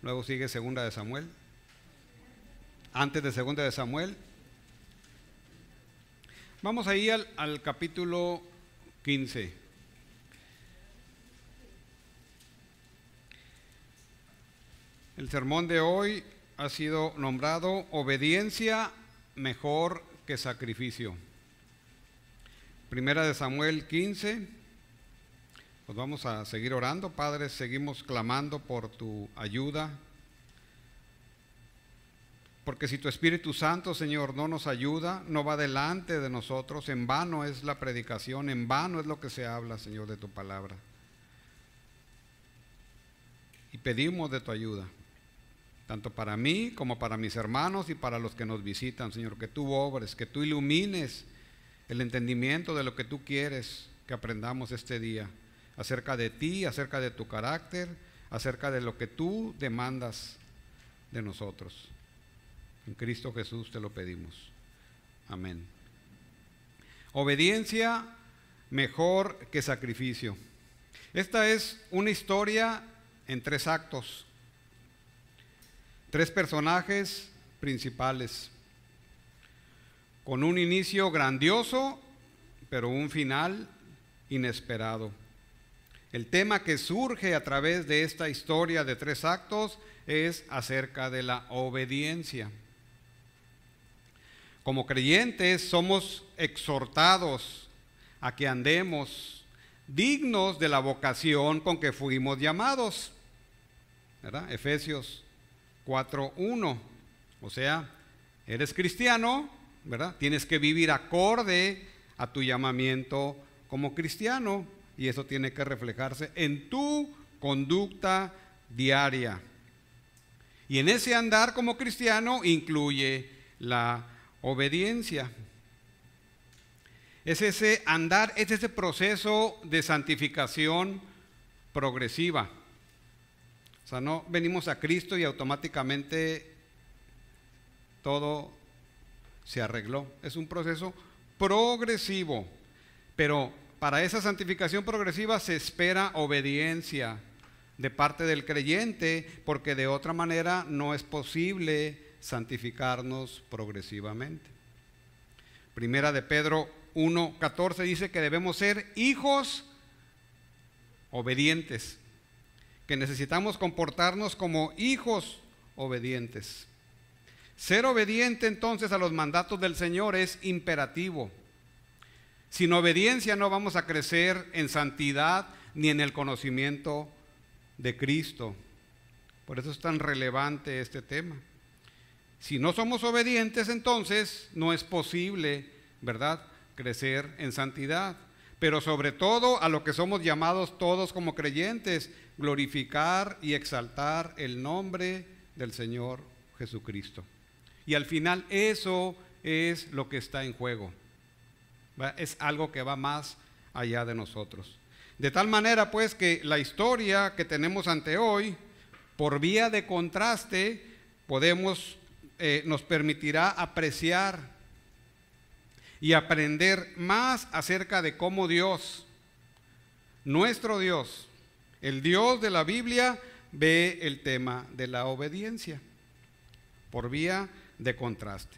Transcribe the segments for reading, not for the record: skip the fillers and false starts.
Luego sigue Segunda de Samuel. Antes de Segunda de Samuel, vamos ahí al capítulo 15. El sermón de hoy ha sido nombrado Obediencia mejor que sacrificio. Primera de Samuel 15. Pues vamos a seguir orando, Padre, seguimos clamando por tu ayuda. Porque si tu Espíritu Santo, Señor, no nos ayuda, no va delante de nosotros, en vano es la predicación, en vano es lo que se habla, Señor, de tu palabra. Y pedimos de tu ayuda, tanto para mí como para mis hermanos y para los que nos visitan, Señor, que tú obres, que tú ilumines el entendimiento de lo que tú quieres que aprendamos este día, acerca de ti, acerca de tu carácter, acerca de lo que tú demandas de nosotros. En Cristo Jesús te lo pedimos. Amén. Obediencia mejor que sacrificio. Esta es una historia en 3 actos. 3 personajes principales, con un inicio grandioso, pero un final inesperado. El tema que surge a través de esta historia de 3 actos es acerca de la obediencia. Como creyentes somos exhortados a que andemos dignos de la vocación con que fuimos llamados, ¿verdad? Efesios 4:1. O sea, eres cristiano, ¿verdad? Tienes que vivir acorde a tu llamamiento como cristiano, y eso tiene que reflejarse en tu conducta diaria. Y en ese andar como cristiano incluye la obediencia. Es ese andar, es ese proceso de santificación progresiva. O sea, no venimos a Cristo y automáticamente todo se arregló. Es un proceso progresivo, pero para esa santificación progresiva se espera obediencia de parte del creyente, porque de otra manera no es posible santificarnos progresivamente. Primera de Pedro 1:14 dice que debemos ser hijos obedientes, que necesitamos comportarnos como hijos obedientes. Ser obediente entonces a los mandatos del Señor es imperativo. Sin obediencia no vamos a crecer en santidad ni en el conocimiento de Cristo. Por eso es tan relevante este tema. Si no somos obedientes, entonces no es posible, ¿verdad?, crecer en santidad. Pero sobre todo a lo que somos llamados todos como creyentes, glorificar y exaltar el nombre del Señor Jesucristo. Y al final eso es lo que está en juego. Es algo que va más allá de nosotros. De tal manera pues que la historia que tenemos ante hoy, por vía de contraste, nos permitirá apreciar y aprender más acerca de cómo Dios, nuestro Dios, el Dios de la Biblia, ve el tema de la obediencia, por vía de contraste.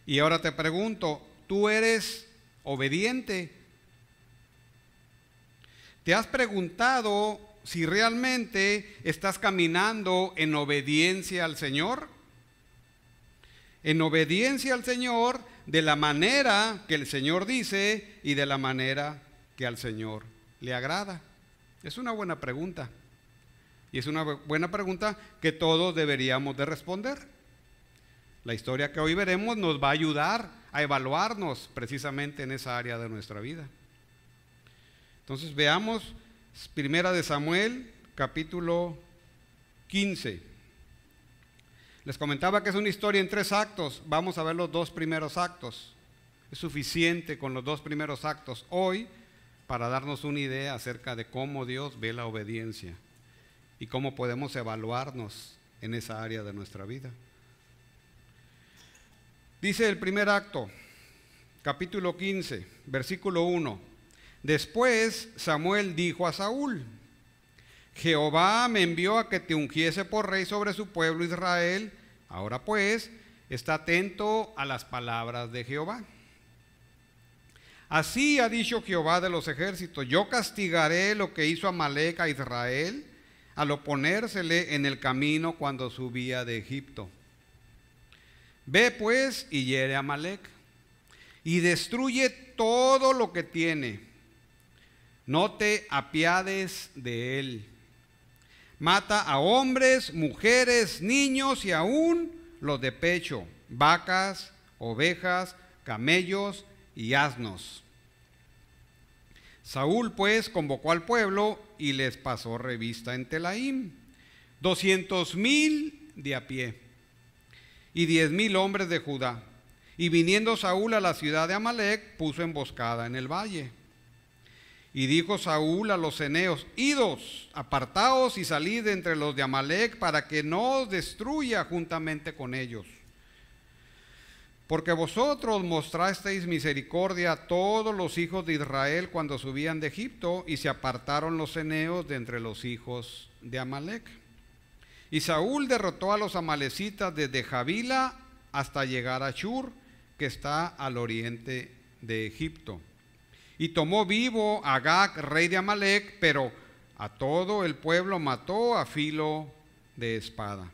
Y ahora te pregunto, ¿tú eres obediente? ¿Te has preguntado si realmente estás caminando en obediencia al Señor? En obediencia al Señor de la manera que el Señor dice y de la manera que al Señor le agrada. Es una buena pregunta. Y es una buena pregunta que todos deberíamos de responder. La historia que hoy veremos nos va a ayudar a evaluarnos precisamente en esa área de nuestra vida. Entonces veamos Primera de Samuel, capítulo 15. Les comentaba que es una historia en 3 actos. Vamos a ver los 2 primeros actos. Es suficiente con los 2 primeros actos hoy para darnos una idea acerca de cómo Dios ve la obediencia y cómo podemos evaluarnos en esa área de nuestra vida. Dice el primer acto, capítulo 15, versículo 1. Después Samuel dijo a Saúl: Jehová me envió a que te ungiese por rey sobre su pueblo Israel. Ahora pues, está atento a las palabras de Jehová. Así ha dicho Jehová de los ejércitos: yo castigaré lo que hizo Amalec a Israel al oponérsele en el camino cuando subía de Egipto. Ve pues y hiere a Amalec y destruye todo lo que tiene. No te apiades de él. Mata a hombres, mujeres, niños y aún los de pecho, vacas, ovejas, camellos y asnos. Saúl pues convocó al pueblo y les pasó revista en Telaim, 200,000 de a pie y 10,000 hombres de Judá. Y viniendo Saúl a la ciudad de Amalec, puso emboscada en el valle. Y dijo Saúl a los ceneos: idos, apartaos y salid entre los de Amalec, para que no os destruya juntamente con ellos. Porque vosotros mostrasteis misericordia a todos los hijos de Israel cuando subían de Egipto, y se apartaron los ceneos de entre los hijos de Amalec. Y Saúl derrotó a los amalecitas desde Javila hasta llegar a Shur, que está al oriente de Egipto. Y tomó vivo a Agag, rey de Amalec, pero a todo el pueblo mató a filo de espada.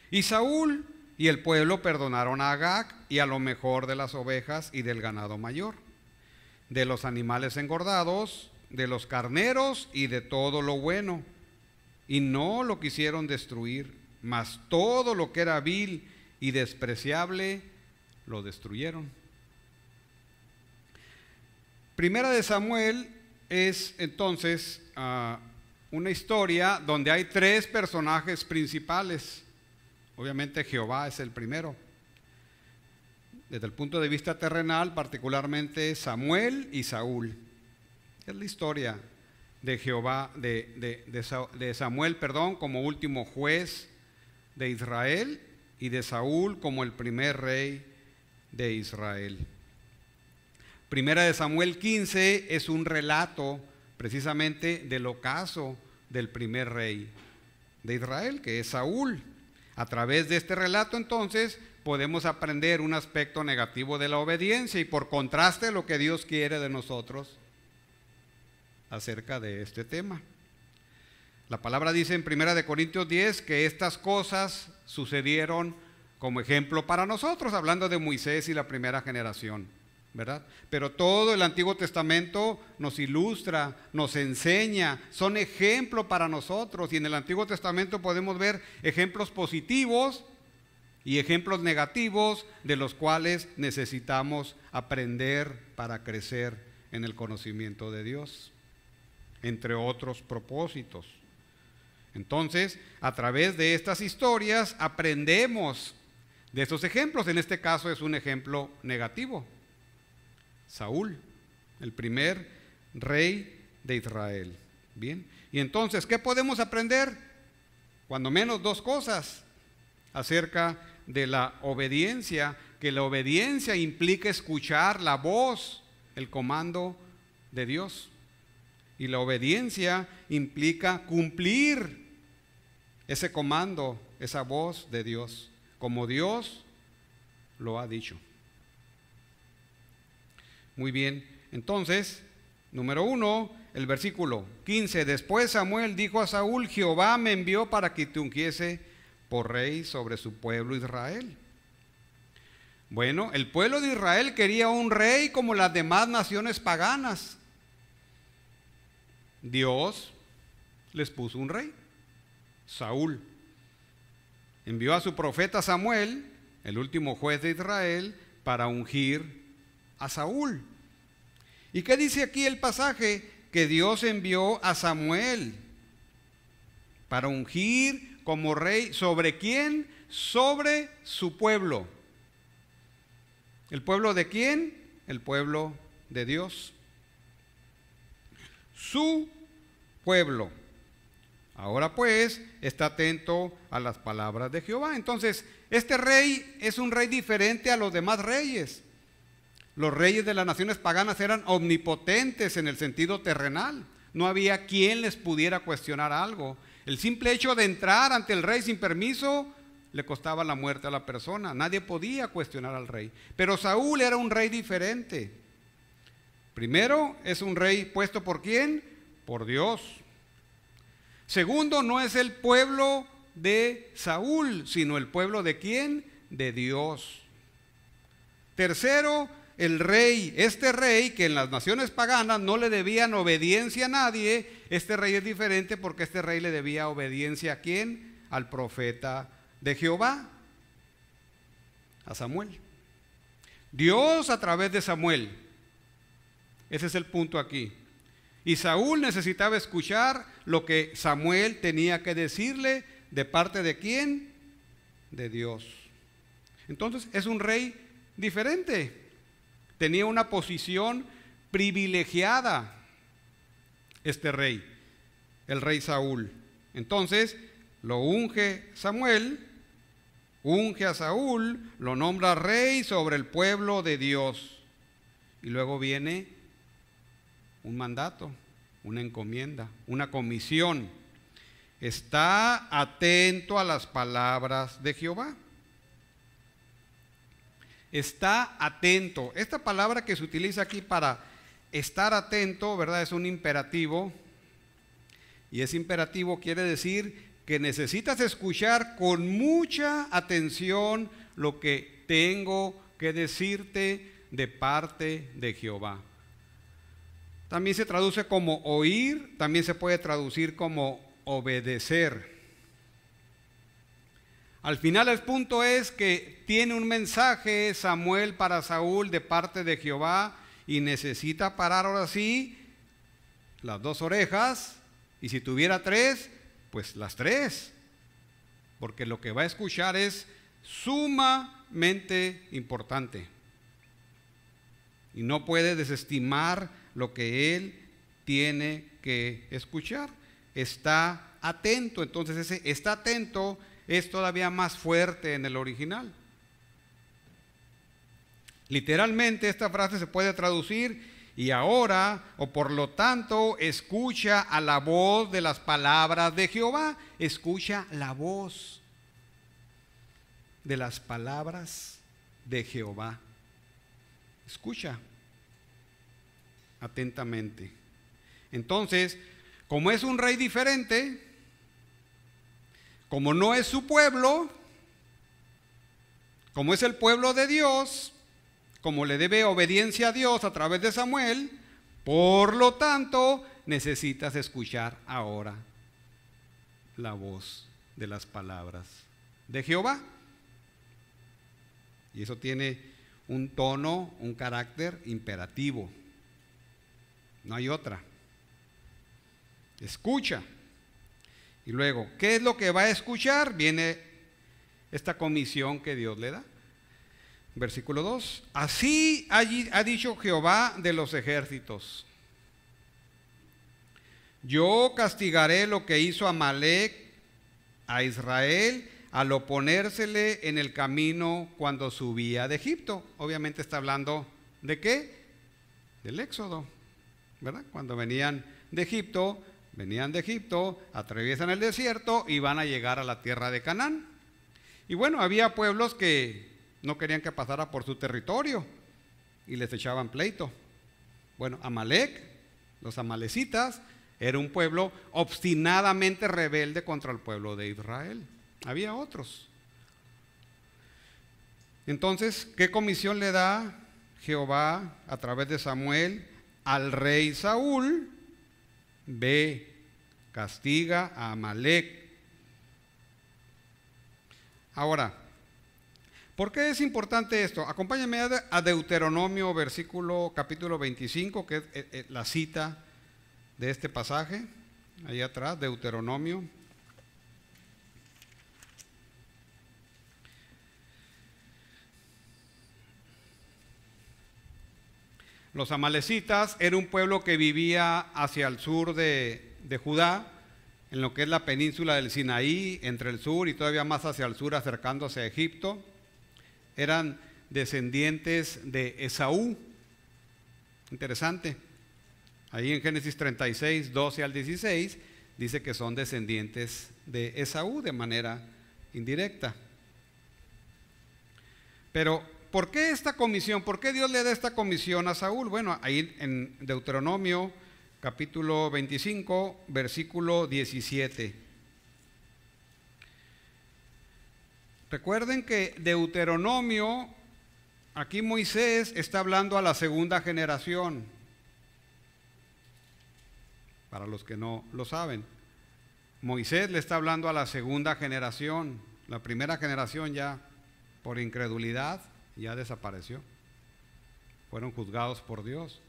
Y Saúl y el pueblo perdonaron a Agag y a lo mejor de las ovejas y del ganado mayor, de los animales engordados, de los carneros y de todo lo bueno. Y no lo quisieron destruir, mas todo lo que era vil y despreciable lo destruyeron. Primera de Samuel es entonces una historia donde hay tres personajes principales. Obviamente Jehová es el primero. Desde el punto de vista terrenal, particularmente Samuel y Saúl. Es la historia de Jehová, de Samuel, como último juez de Israel, y de Saúl como el primer rey de Israel. Primera de Samuel 15 es un relato precisamente del ocaso del primer rey de Israel, que es Saúl. A través de este relato entonces podemos aprender un aspecto negativo de la obediencia y por contraste lo que Dios quiere de nosotros acerca de este tema. La palabra dice en 1 Corintios 10 que estas cosas sucedieron como ejemplo para nosotros, hablando de Moisés y la primera generación, ¿verdad? Pero todo el Antiguo Testamento nos ilustra, nos enseña, son ejemplo para nosotros, y en el Antiguo Testamento podemos ver ejemplos positivos y ejemplos negativos de los cuales necesitamos aprender para crecer en el conocimiento de Dios, entre otros propósitos. Entonces, a través de estas historias aprendemos de estos ejemplos. En este caso es un ejemplo negativo. Saúl, el primer rey de Israel. Bien, y entonces, ¿qué podemos aprender? Cuando menos dos cosas acerca de la obediencia, que la obediencia implica escuchar la voz, el comando de Dios. Y la obediencia implica cumplir ese comando, esa voz de Dios, como Dios lo ha dicho. Muy bien, entonces, número 1, el versículo 15. Después Samuel dijo a Saúl: Jehová me envió para que te ungiese por rey sobre su pueblo Israel. Bueno, el pueblo de Israel quería un rey como las demás naciones paganas. Dios les puso un rey, Saúl. Envió a su profeta Samuel, el último juez de Israel, para ungir a Saúl. ¿Y qué dice aquí el pasaje? Que Dios envió a Samuel para ungir como rey. ¿Sobre quién? Sobre su pueblo. ¿El pueblo de quién? El pueblo de Dios. Su pueblo. Ahora pues, está atento a las palabras de Jehová. Entonces, este rey es un rey diferente a los demás reyes. Los reyes de las naciones paganas eran omnipotentes en el sentido terrenal. No había quien les pudiera cuestionar algo. El simple hecho de entrar ante el rey sin permiso le costaba la muerte a la persona. Nadie podía cuestionar al rey. Pero Saúl era un rey diferente. Primero, es un rey puesto ¿por quién? Por Dios. Segundo, no es el pueblo de Saúl, sino el pueblo ¿de quién? De Dios. Tercero, el rey, este rey que en las naciones paganas no le debían obediencia a nadie, este rey es diferente porque este rey le debía obediencia ¿a quién? Al profeta de Jehová, a Samuel. Dios a través de Samuel. Ese es el punto aquí. Y Saúl necesitaba escuchar lo que Samuel tenía que decirle de parte de quién? De Dios. Entonces es un rey diferente. Tenía una posición privilegiada este rey, el rey Saúl. Entonces lo unge Samuel, unge a Saúl, lo nombra rey sobre el pueblo de Dios. Y luego viene un mandato, una encomienda, una comisión. Está atento a las palabras de Jehová. Está atento. Esta palabra que se utiliza aquí para estar atento, ¿verdad? Es un imperativo. Y ese imperativo quiere decir que necesitas escuchar con mucha atención lo que tengo que decirte de parte de Jehová. También se traduce como oír, también se puede traducir como obedecer. Al final el punto es que tiene un mensaje Samuel para Saúl de parte de Jehová y necesita parar ahora sí las dos orejas, y si tuviera tres, pues las tres, porque lo que va a escuchar es sumamente importante y no puede desestimar lo que él tiene que escuchar. Está atento. Entonces ese está atento es todavía más fuerte en el original. Literalmente esta frase se puede traducir: y ahora, o por lo tanto, escucha a la voz de las palabras de Jehová. Escucha la voz de las palabras de Jehová. Escucha atentamente. Entonces, como es un rey diferente, como no es su pueblo, como es el pueblo de Dios, como le debe obediencia a Dios a través de Samuel, por lo tanto, necesitas escuchar ahora la voz de las palabras de Jehová. Y eso tiene un tono, un carácter imperativo. No hay otra. Escucha. Y luego, ¿qué es lo que va a escuchar? Viene esta comisión que Dios le da. Versículo 2. Así ha dicho Jehová de los ejércitos: yo castigaré lo que hizo Amalec a Israel al oponérsele en el camino cuando subía de Egipto. Obviamente está hablando ¿de qué? Del Éxodo, ¿verdad? Cuando venían de Egipto, atraviesan el desierto y van a llegar a la tierra de Canaán. Y bueno, había pueblos que no querían que pasara por su territorio y les echaban pleito. Bueno, Amalec, los amalecitas, era un pueblo obstinadamente rebelde contra el pueblo de Israel. Había otros. Entonces, ¿qué comisión le da Jehová a través de Samuel al rey Saúl? Ve, castiga a Amalec. Ahora, ¿por qué es importante esto? Acompáñame a Deuteronomio, capítulo 25, que es la cita de este pasaje. Ahí atrás, Deuteronomio. Los amalecitas era un pueblo que vivía hacia el sur de Judá, en lo que es la península del Sinaí, entre el sur y todavía más hacia el sur, acercándose a Egipto. Eran descendientes de Esaú. Interesante. Ahí en Génesis 36, 12 al 16, dice que son descendientes de Esaú de manera indirecta. Pero, ¿por qué esta comisión? ¿Por qué Dios le da esta comisión a Saúl? Bueno, ahí en Deuteronomio capítulo 25, versículo 17. Recuerden que Deuteronomio, aquí Moisés está hablando a la segunda generación, para los que no lo saben. Moisés le está hablando a la segunda generación. La primera generación ya, por incredulidad, ya desapareció. Fueron juzgados por Dios.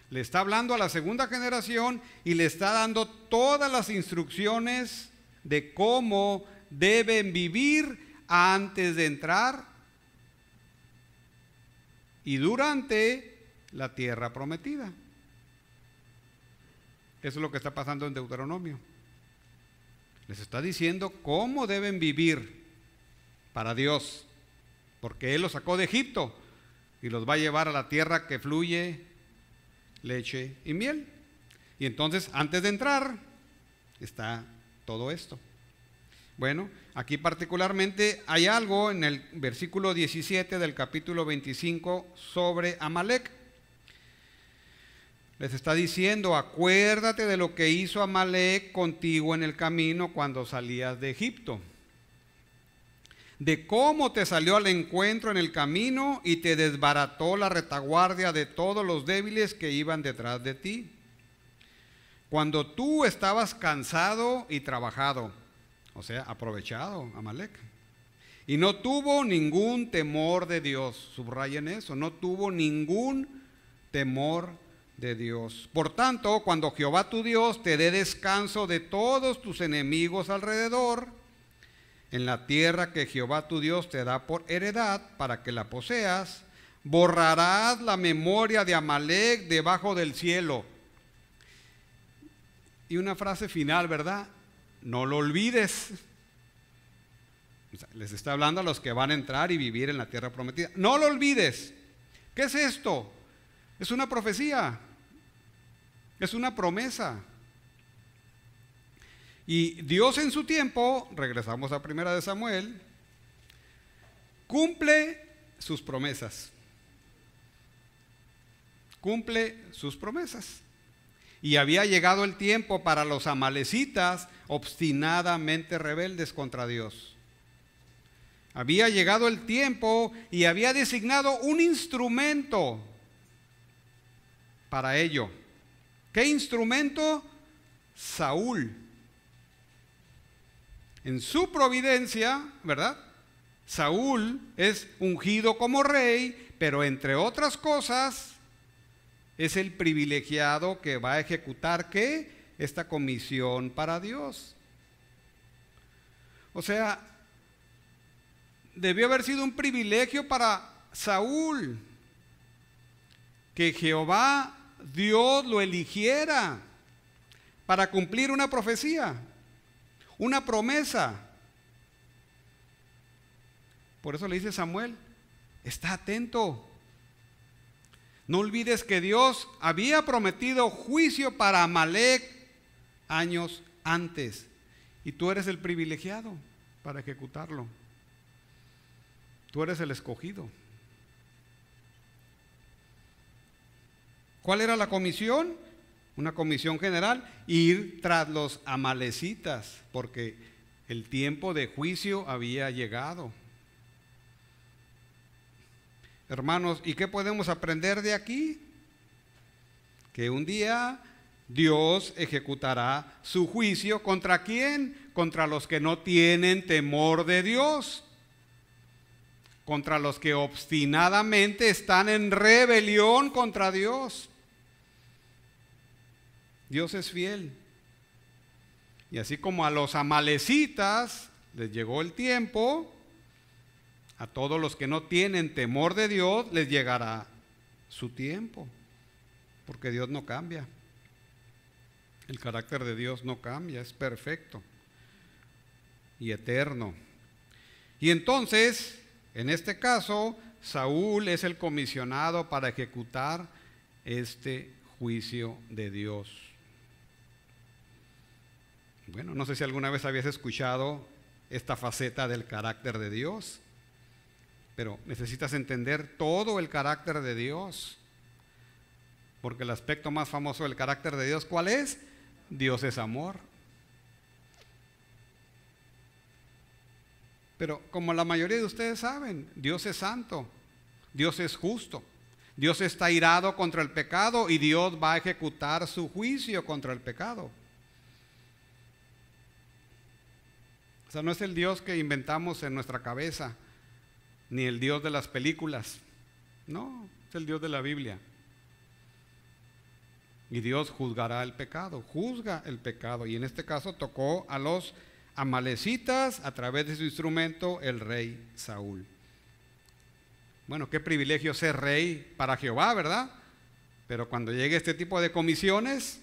Le está hablando a la segunda generación y le está dando todas las instrucciones de cómo deben vivir antes de entrar y durante la tierra prometida. Eso es lo que está pasando en Deuteronomio. Les está diciendo cómo deben vivir para Dios, porque Él los sacó de Egipto y los va a llevar a la tierra que fluye leche y miel. Y entonces, antes de entrar, está todo esto. Bueno, aquí particularmente hay algo en el versículo 17 del capítulo 25 sobre Amalec. Les está diciendo, acuérdate de lo que hizo Amalec contigo en el camino cuando salías de Egipto, de cómo te salió al encuentro en el camino y te desbarató la retaguardia de todos los débiles que iban detrás de ti, cuando tú estabas cansado y trabajado, o sea, aprovechado Amalec, y no tuvo ningún temor de Dios. Subrayen eso, no tuvo ningún temor de Dios. Por tanto, cuando Jehová tu Dios te dé descanso de todos tus enemigos alrededor, en la tierra que Jehová tu Dios te da por heredad para que la poseas, borrarás la memoria de Amalec debajo del cielo. Y una frase final, ¿verdad? No lo olvides. O sea, les está hablando a los que van a entrar y vivir en la tierra prometida. No lo olvides. ¿Qué es esto? Es una profecía. Es una promesa. Y Dios en su tiempo, regresamos a 1 de Samuel, cumple sus promesas. Cumple sus promesas. Y había llegado el tiempo para los amalecitas obstinadamente rebeldes contra Dios. Había llegado el tiempo y había designado un instrumento para ello. ¿Qué instrumento? Saúl. En su providencia, ¿verdad? Saúl es ungido como rey, pero entre otras cosas es el privilegiado que va a ejecutar ¿qué? Esta comisión para Dios. O sea, debió haber sido un privilegio para Saúl que Jehová Dios lo eligiera para cumplir una profecía, una promesa. Por eso le dice Samuel, está atento. No olvides que Dios había prometido juicio para Amalec años antes. Y tú eres el privilegiado para ejecutarlo. Tú eres el escogido. ¿Cuál era la comisión? Una comisión general, ir tras los amalecitas, porque el tiempo de juicio había llegado. Hermanos, ¿y qué podemos aprender de aquí? Que un día Dios ejecutará su juicio ¿contra quién? Contra los que no tienen temor de Dios, contra los que obstinadamente están en rebelión contra Dios. Dios es fiel. Y así como a los amalecitas les llegó el tiempo, a todos los que no tienen temor de Dios les llegará su tiempo, porque Dios no cambia. El carácter de Dios no cambia, es perfecto y eterno. Y entonces, en este caso, Saúl es el comisionado para ejecutar este juicio de Dios. Bueno, no sé si alguna vez habías escuchado esta faceta del carácter de Dios, pero necesitas entender todo el carácter de Dios, porque el aspecto más famoso del carácter de Dios, ¿cuál es? Dios es amor. Pero como la mayoría de ustedes saben, Dios es santo, Dios es justo, Dios está irado contra el pecado y Dios va a ejecutar su juicio contra el pecado. O sea, no es el Dios que inventamos en nuestra cabeza, ni el Dios de las películas. No, es el Dios de la Biblia. Y Dios juzgará el pecado, juzga el pecado. Y en este caso tocó a los amalecitas a través de su instrumento, el rey Saúl. Bueno, qué privilegio ser rey para Jehová, ¿verdad? Pero cuando llegue este tipo de comisiones,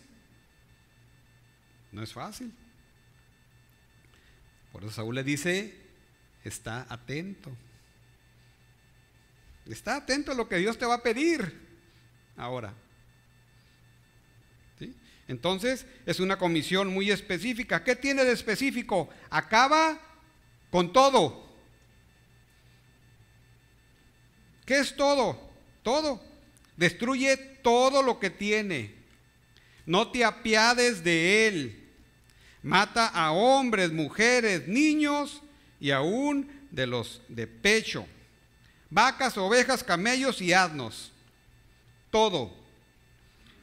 no es fácil. Por eso Saúl le dice, está atento. Está atento a lo que Dios te va a pedir ahora. ¿Sí? Entonces, es una comisión muy específica. ¿Qué tiene de específico? Acaba con todo. ¿Qué es todo? Todo. Destruye todo lo que tiene. No te apiades de él. Mata a hombres, mujeres, niños y aún de los de pecho. Vacas, ovejas, camellos y asnos. Todo.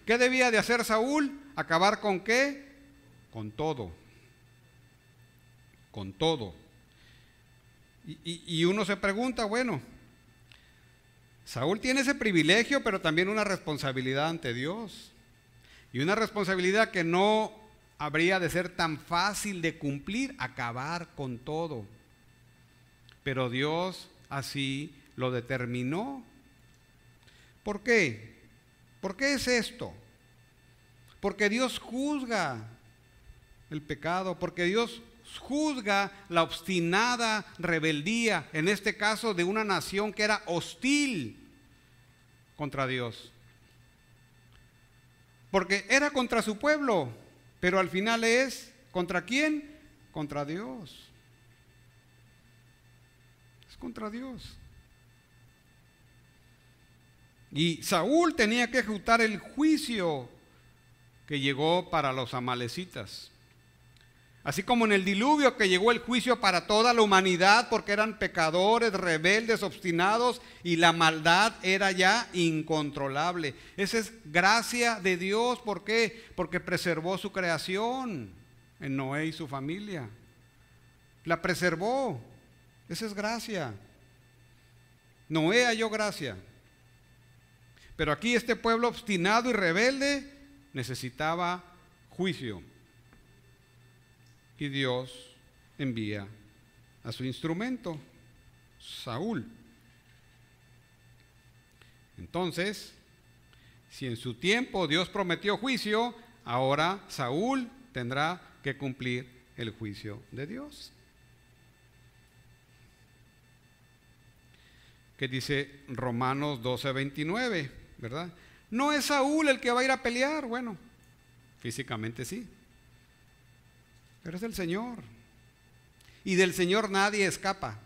¿Qué debía de hacer Saúl? ¿Acabar con qué? Con todo. Con todo. Y uno se pregunta, bueno, Saúl tiene ese privilegio, pero también una responsabilidad ante Dios. Y una responsabilidad que no habría de ser tan fácil de cumplir, acabar con todo. Pero Dios así lo determinó. ¿Por qué? ¿Por qué es esto? Porque Dios juzga el pecado, porque Dios juzga la obstinada rebeldía, en este caso de una nación que era hostil contra Dios. Porque era contra su pueblo, pero al final es, ¿contra quién? Contra Dios. Es contra Dios. Y Saúl tenía que ejecutar el juicio que llegó para los amalecitas. Así como en el diluvio que llegó el juicio para toda la humanidad porque eran pecadores, rebeldes, obstinados y la maldad era ya incontrolable. Esa es gracia de Dios. ¿Por qué? Porque preservó su creación en Noé y su familia. La preservó. Esa es gracia. Noé halló gracia. Pero aquí este pueblo obstinado y rebelde necesitaba juicio. Y Dios envía a su instrumento, Saúl. Entonces, si en su tiempo Dios prometió juicio, ahora Saúl tendrá que cumplir el juicio de Dios. ¿Qué dice Romanos 12:29? ¿Verdad? No es Saúl el que va a ir a pelear. Bueno, físicamente sí, pero es el Señor. Y del Señor nadie escapa.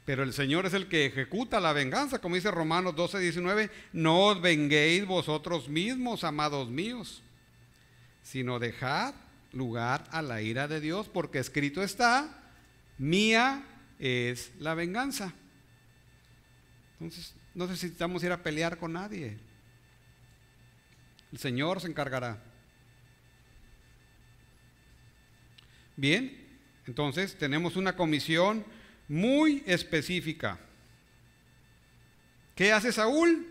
Pero el Señor es el que ejecuta la venganza, como dice Romanos 12:19. No os venguéis vosotros mismos, amados míos, sino dejad lugar a la ira de Dios, porque escrito está, mía es la venganza. Entonces, no necesitamos ir a pelear con nadie. El Señor se encargará. Bien, entonces tenemos una comisión muy específica. ¿Qué hace Saúl?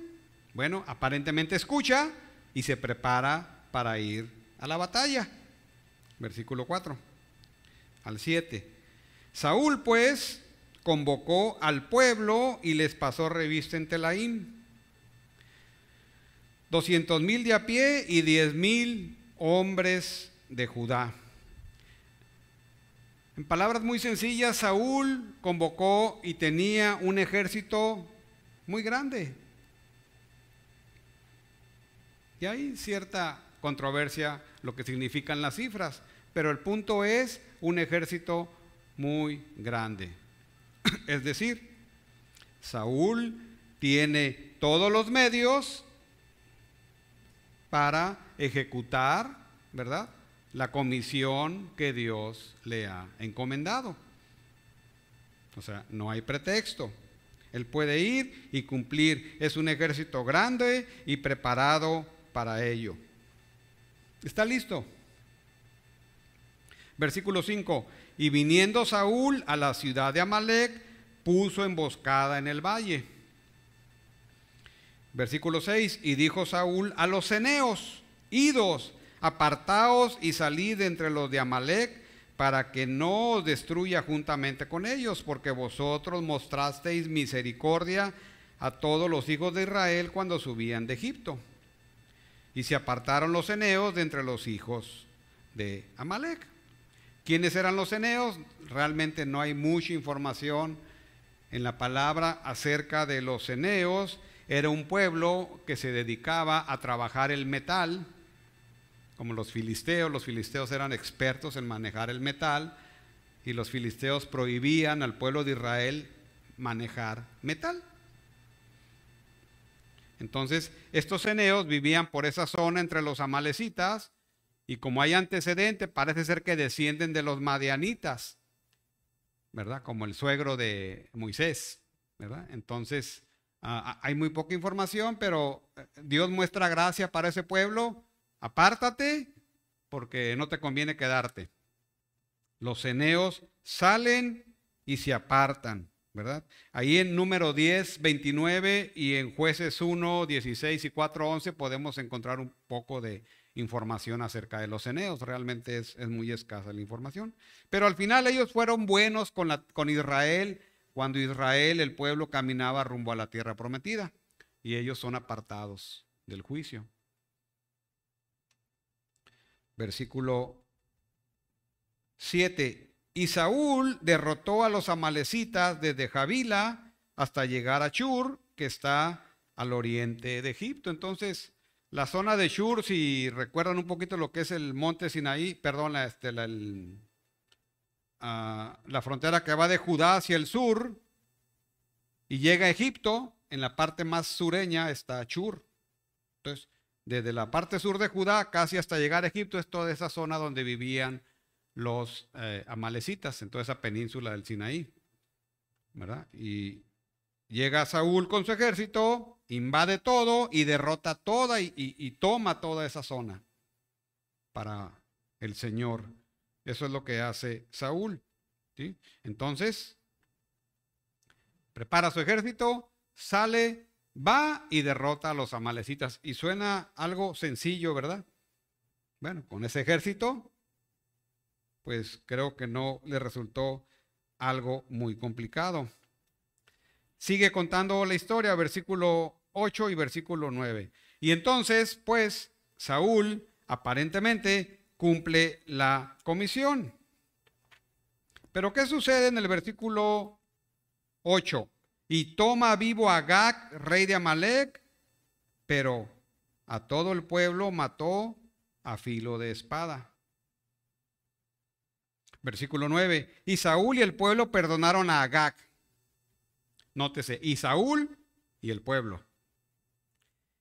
Bueno, aparentemente escucha y se prepara para ir a la batalla. Versículo 4 al 7. Saúl pues convocó al pueblo y les pasó revista en Telaim. 200,000 de a pie y 10,000 hombres de Judá. En palabras muy sencillas, Saúl convocó y tenía un ejército muy grande. Y hay cierta controversia lo que significan las cifras, pero el punto es un ejército muy grande. Es decir, Saúl tiene todos los medios para ejecutar, ¿verdad?, la comisión que Dios le ha encomendado. O sea, no hay pretexto. Él puede ir y cumplir. Es un ejército grande y preparado para ello. ¿Está listo? Versículo 5. Y viniendo Saúl a la ciudad de Amalec, puso emboscada en el valle. Versículo 6. Y dijo Saúl a los ceneos: idos, apartaos y salid de entre los de Amalec, para que no os destruya juntamente con ellos, porque vosotros mostrasteis misericordia a todos los hijos de Israel cuando subían de Egipto. Y se apartaron los ceneos de entre los hijos de Amalec. ¿Quiénes eran los ceneos? Realmente no hay mucha información en la palabra acerca de los ceneos. Era un pueblo que se dedicaba a trabajar el metal, como los filisteos. Los filisteos eran expertos en manejar el metal, y los filisteos prohibían al pueblo de Israel manejar metal. Entonces, estos ceneos vivían por esa zona entre los amalecitas, y como hay antecedente, parece ser que descienden de los madianitas, ¿verdad? Como el suegro de Moisés, ¿verdad? Entonces, hay muy poca información, pero Dios muestra gracia para ese pueblo. Apártate, porque no te conviene quedarte. Los ceneos salen y se apartan, ¿verdad? Ahí en Número 10, 29 y en Jueces 1, 16 y 4, 11 podemos encontrar un poco de información acerca de los ceneos. Realmente es muy escasa la información. Pero al final ellos fueron buenos con Israel, cuando Israel, el pueblo, caminaba rumbo a la tierra prometida, y ellos son apartados del juicio. Versículo 7. Y Saúl derrotó a los amalecitas desde Javila hasta llegar a Shur, que está al oriente de Egipto. Entonces, la zona de Shur, si recuerdan un poquito lo que es el monte Sinaí, perdón, la frontera que va de Judá hacia el sur y llega a Egipto, en la parte más sureña está Shur. Entonces, desde la parte sur de Judá casi hasta llegar a Egipto es toda esa zona donde vivían los amalecitas, en toda esa península del Sinaí, ¿verdad? Y llega Saúl con su ejército, invade todo y derrota toda y toma toda esa zona para el Señor. Eso es lo que hace Saúl, ¿sí? Entonces, prepara su ejército, sale, va y derrota a los amalecitas. Y suena algo sencillo, ¿verdad? Bueno, con ese ejército, pues creo que no le resultó algo muy complicado. Sigue contando la historia, versículo 8 y versículo 9. Y entonces, pues, Saúl aparentemente cumple la comisión. Pero ¿qué sucede en el versículo 8? Y toma vivo a Agag, rey de Amalec, pero a todo el pueblo mató a filo de espada. Versículo 9. Y Saúl y el pueblo perdonaron a Agag. Nótese, y Saúl y el pueblo.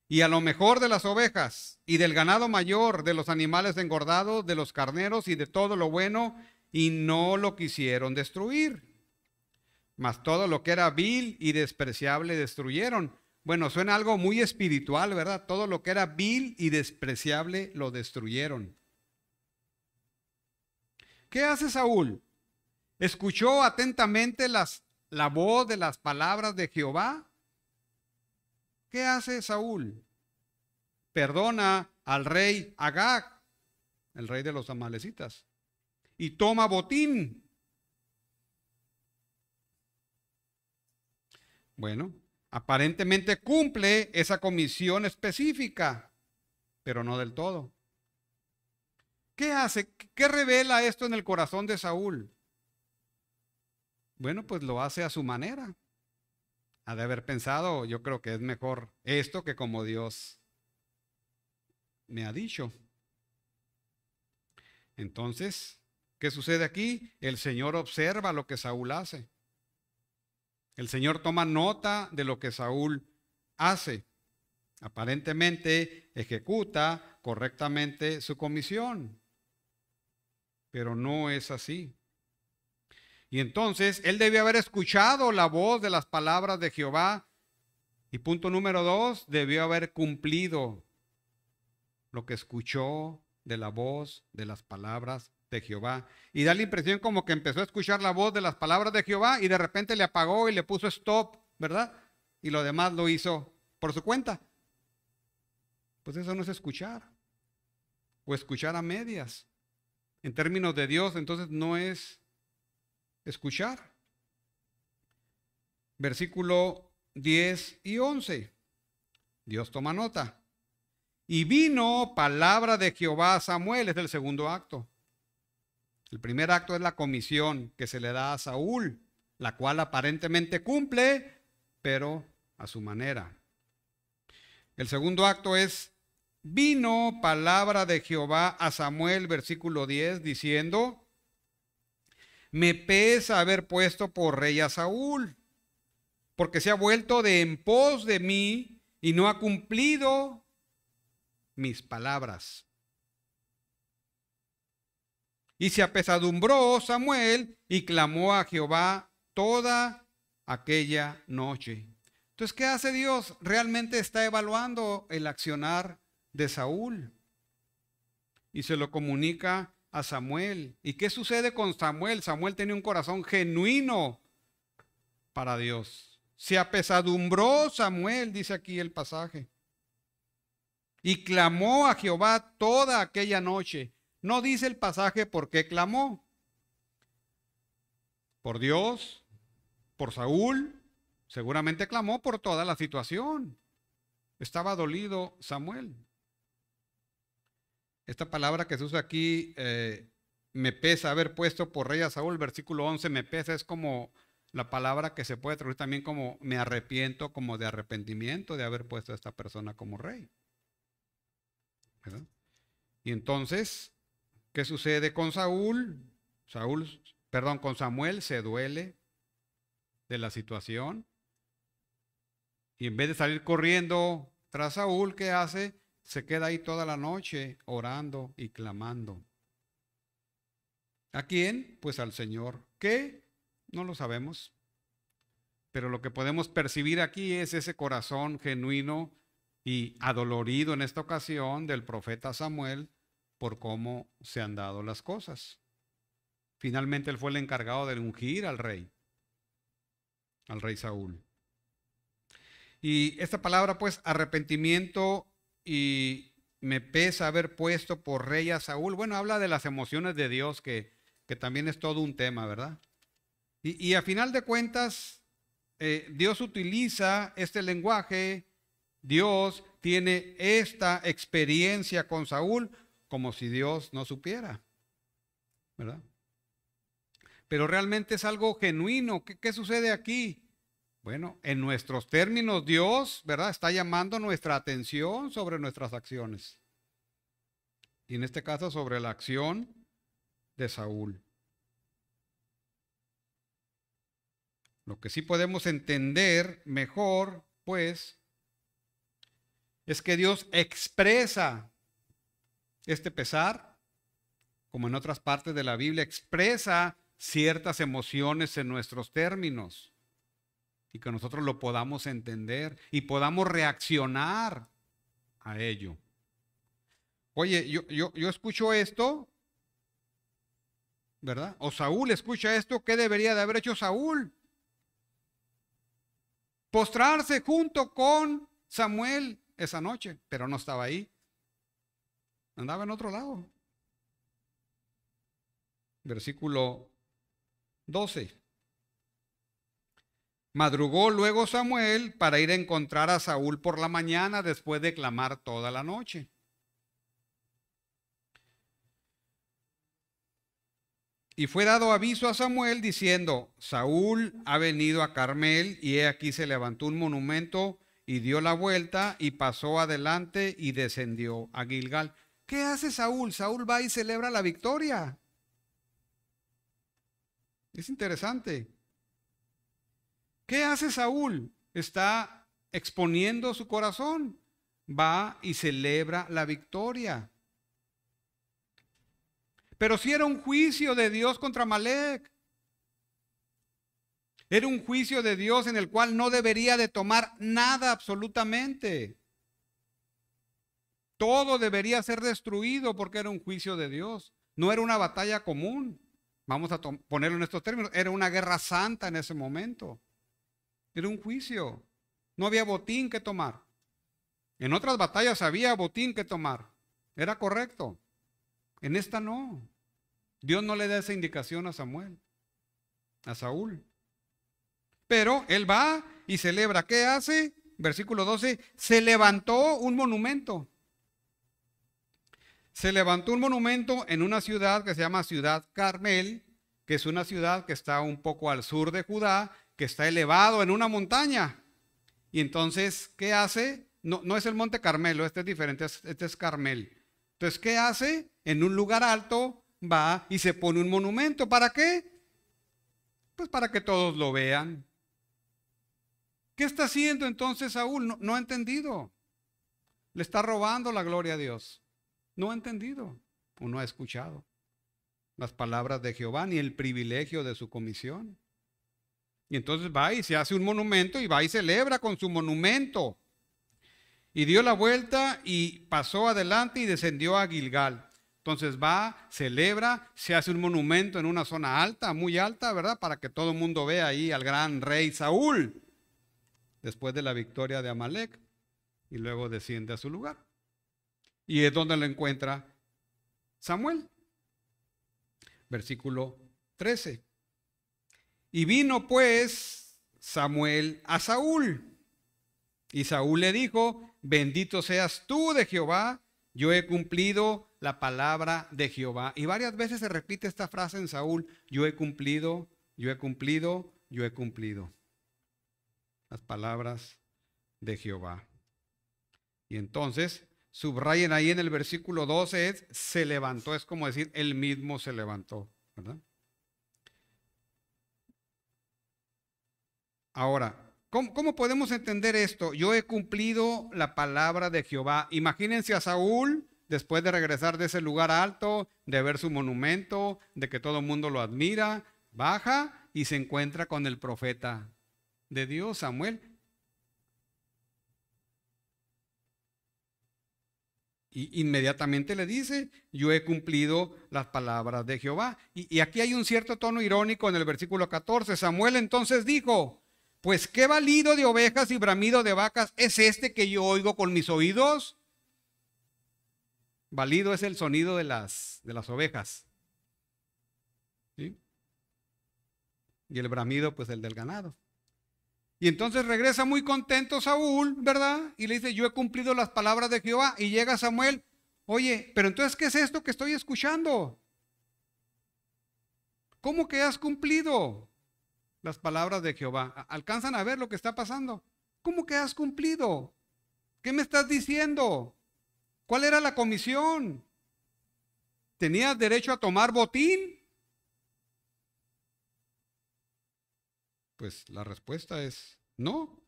Y a lo mejor de las ovejas y del ganado mayor, de los animales engordados, de los carneros y de todo lo bueno, y no lo quisieron destruir. Mas todo lo que era vil y despreciable destruyeron. Bueno, suena algo muy espiritual, ¿verdad? Todo lo que era vil y despreciable lo destruyeron. ¿Qué hace Saúl? ¿Escuchó atentamente la voz de las palabras de Jehová? ¿Qué hace Saúl? Perdona al rey Agag, el rey de los amalecitas, y toma botín. Bueno, aparentemente cumple esa comisión específica, pero no del todo. ¿Qué hace? ¿Qué revela esto en el corazón de Saúl? Bueno, pues lo hace a su manera. Ha de haber pensado, yo creo que es mejor esto que como Dios me ha dicho. Entonces, ¿qué sucede aquí? El Señor observa lo que Saúl hace. El Señor toma nota de lo que Saúl hace. Aparentemente ejecuta correctamente su comisión, pero no es así. Y entonces él debió haber escuchado la voz de las palabras de Jehová. Y punto número 2, debió haber cumplido lo que escuchó de la voz de las palabras de Jehová. Y da la impresión como que empezó a escuchar la voz de las palabras de Jehová y de repente le apagó y le puso stop, ¿verdad? Y lo demás lo hizo por su cuenta. Pues eso no es escuchar. O escuchar a medias. En términos de Dios, entonces no es escuchar. Versículo 10 y 11. Dios toma nota. Y vino palabra de Jehová a Samuel, es el segundo acto. El primer acto es la comisión que se le da a Saúl, la cual aparentemente cumple, pero a su manera. El segundo acto es, vino palabra de Jehová a Samuel, versículo 10, diciendo, me pesa haber puesto por rey a Saúl, porque se ha vuelto de en pos de mí y no ha cumplido mis palabras. Y se apesadumbró Samuel y clamó a Jehová toda aquella noche. Entonces, ¿qué hace Dios? Realmente está evaluando el accionar de Saúl y se lo comunica a Samuel. ¿Y qué sucede con Samuel? Samuel tenía un corazón genuino para Dios. Se apesadumbró Samuel, dice aquí el pasaje, y clamó a Jehová toda aquella noche. No dice el pasaje por qué clamó. Por Dios, por Saúl, seguramente clamó por toda la situación. Estaba dolido Samuel. Esta palabra que se usa aquí, me pesa haber puesto por rey a Saúl, versículo 11, me pesa, es como la palabra que se puede traducir también como me arrepiento, como de arrepentimiento de haber puesto a esta persona como rey. ¿Verdad? Y entonces, ¿qué sucede con Saúl? Con Samuel se duele de la situación. Y en vez de salir corriendo tras Saúl, ¿qué hace? Se queda ahí toda la noche orando y clamando. ¿A quién? Pues al Señor. ¿Qué? No lo sabemos. Pero lo que podemos percibir aquí es ese corazón genuino y adolorido en esta ocasión del profeta Samuel por cómo se han dado las cosas. Finalmente él fue el encargado de ungir al rey Saúl. Y esta palabra, pues, arrepentimiento y me pesa haber puesto por rey a Saúl, bueno, habla de las emociones de Dios, que también es todo un tema, ¿verdad? Y a final de cuentas, Dios utiliza este lenguaje, Dios tiene esta experiencia con Saúl como si Dios no supiera, ¿verdad? Pero realmente es algo genuino. ¿Qué sucede aquí? Bueno, en nuestros términos Dios, ¿verdad? Está llamando nuestra atención sobre nuestras acciones. Y en este caso sobre la acción de Saúl. Lo que sí podemos entender mejor, pues, es que Dios expresa este pesar, como en otras partes de la Biblia, expresa ciertas emociones en nuestros términos y que nosotros lo podamos entender y podamos reaccionar a ello. Oye, yo escucho esto, ¿verdad? O Saúl escucha esto, ¿qué debería de haber hecho Saúl? Postrarse junto con Samuel esa noche, pero no estaba ahí. Andaba en otro lado. Versículo 12. Madrugó luego Samuel para ir a encontrar a Saúl por la mañana después de clamar toda la noche. Y fue dado aviso a Samuel diciendo, Saúl ha venido a Carmel y he aquí se levantó un monumento y dio la vuelta y pasó adelante y descendió a Gilgal. ¿Qué hace Saúl? Saúl va y celebra la victoria. Es interesante. ¿Qué hace Saúl? Está exponiendo su corazón. Va y celebra la victoria. Pero si era un juicio de Dios contra Amalec. Era un juicio de Dios en el cual no debería de tomar nada absolutamente. Todo debería ser destruido porque era un juicio de Dios. No era una batalla común. Vamos a ponerlo en estos términos. Era una guerra santa en ese momento. Era un juicio. No había botín que tomar. En otras batallas había botín que tomar. Era correcto. En esta no. Dios no le da esa indicación a Samuel, a Saúl. Pero él va y celebra. ¿Qué hace? Versículo 12. Se levantó un monumento. Se levantó un monumento en una ciudad que se llama Ciudad Carmel, que es una ciudad que está un poco al sur de Judá, que está elevado en una montaña. Y entonces, ¿qué hace? No es el Monte Carmelo, este es diferente, este es Carmel. Entonces, ¿qué hace? En un lugar alto va y se pone un monumento. ¿Para qué? Pues para que todos lo vean. ¿Qué está haciendo entonces Saúl? No ha entendido. Le está robando la gloria a Dios. No ha entendido o no ha escuchado las palabras de Jehová ni el privilegio de su comisión. Y entonces va y se hace un monumento y va y celebra con su monumento. Y dio la vuelta y pasó adelante y descendió a Gilgal. Entonces va, celebra, se hace un monumento en una zona alta, muy alta, ¿verdad? Para que todo el mundo vea ahí al gran rey Saúl, después de la victoria de Amalec, y luego desciende a su lugar. Y es donde lo encuentra Samuel. Versículo 13. Y vino pues Samuel a Saúl. Y Saúl le dijo: bendito seas tú de Jehová, yo he cumplido la palabra de Jehová. Y varias veces se repite esta frase en Saúl: yo he cumplido, yo he cumplido, yo he cumplido. Las palabras de Jehová. Y entonces subrayen ahí en el versículo 12 es se levantó, es como decir él mismo se levantó, ¿verdad? Ahora, ¿cómo podemos entender esto? Yo he cumplido la palabra de Jehová. Imagínense a Saúl después de regresar de ese lugar alto, de ver su monumento, de que todo el mundo lo admira, baja y se encuentra con el profeta de Dios, Samuel. Y inmediatamente le dice: yo he cumplido las palabras de Jehová. Y aquí hay un cierto tono irónico en el versículo 14. Samuel entonces dijo: pues qué balido de ovejas y bramido de vacas es este que yo oigo con mis oídos. Balido es el sonido de las ovejas, ¿sí? Y el bramido pues el del ganado. Y entonces regresa muy contento Saúl, ¿verdad? Y le dice: yo he cumplido las palabras de Jehová. Y llega Samuel: oye, pero entonces, ¿qué es esto que estoy escuchando? ¿Cómo que has cumplido las palabras de Jehová? ¿Alcanzan a ver lo que está pasando? ¿Cómo que has cumplido? ¿Qué me estás diciendo? ¿Cuál era la comisión? ¿Tenías derecho a tomar botín? Pues la respuesta es no.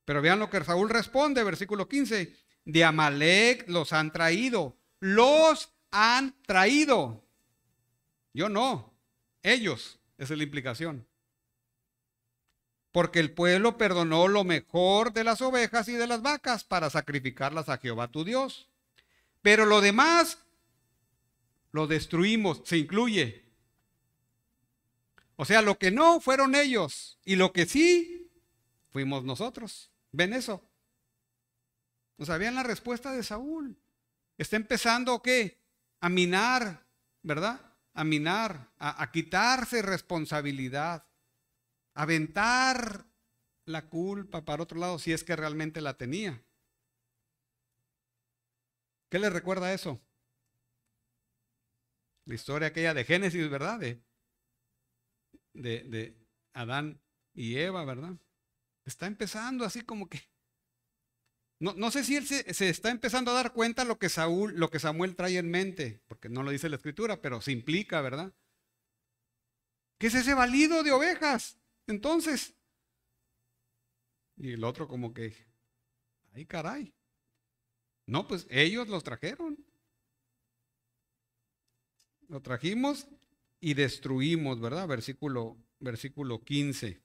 Pero vean lo que Saúl responde, versículo 15. De Amalec los han traído. Los han traído. Yo no. Ellos. Esa es la implicación. Porque el pueblo perdonó lo mejor de las ovejas y de las vacas para sacrificarlas a Jehová tu Dios. Pero lo demás lo destruimos, se incluye. O sea, lo que no fueron ellos y lo que sí fuimos nosotros. ¿Ven eso? O sea, vean la respuesta de Saúl. Está empezando, ¿qué? A minar, ¿verdad? A minar, a quitarse responsabilidad, a aventar la culpa para otro lado si es que realmente la tenía. ¿Qué le recuerda eso? La historia aquella de Génesis, ¿verdad? De Adán y Eva, ¿verdad? Está empezando así como que No sé si él se está empezando a dar cuenta lo que Samuel trae en mente, porque no lo dice la escritura, pero se implica, ¿verdad? ¿Qué es ese balido de ovejas? Entonces, y el otro como que, ay caray. No, pues ellos los trajeron. Lo trajimos y destruimos, ¿verdad? Versículo 15.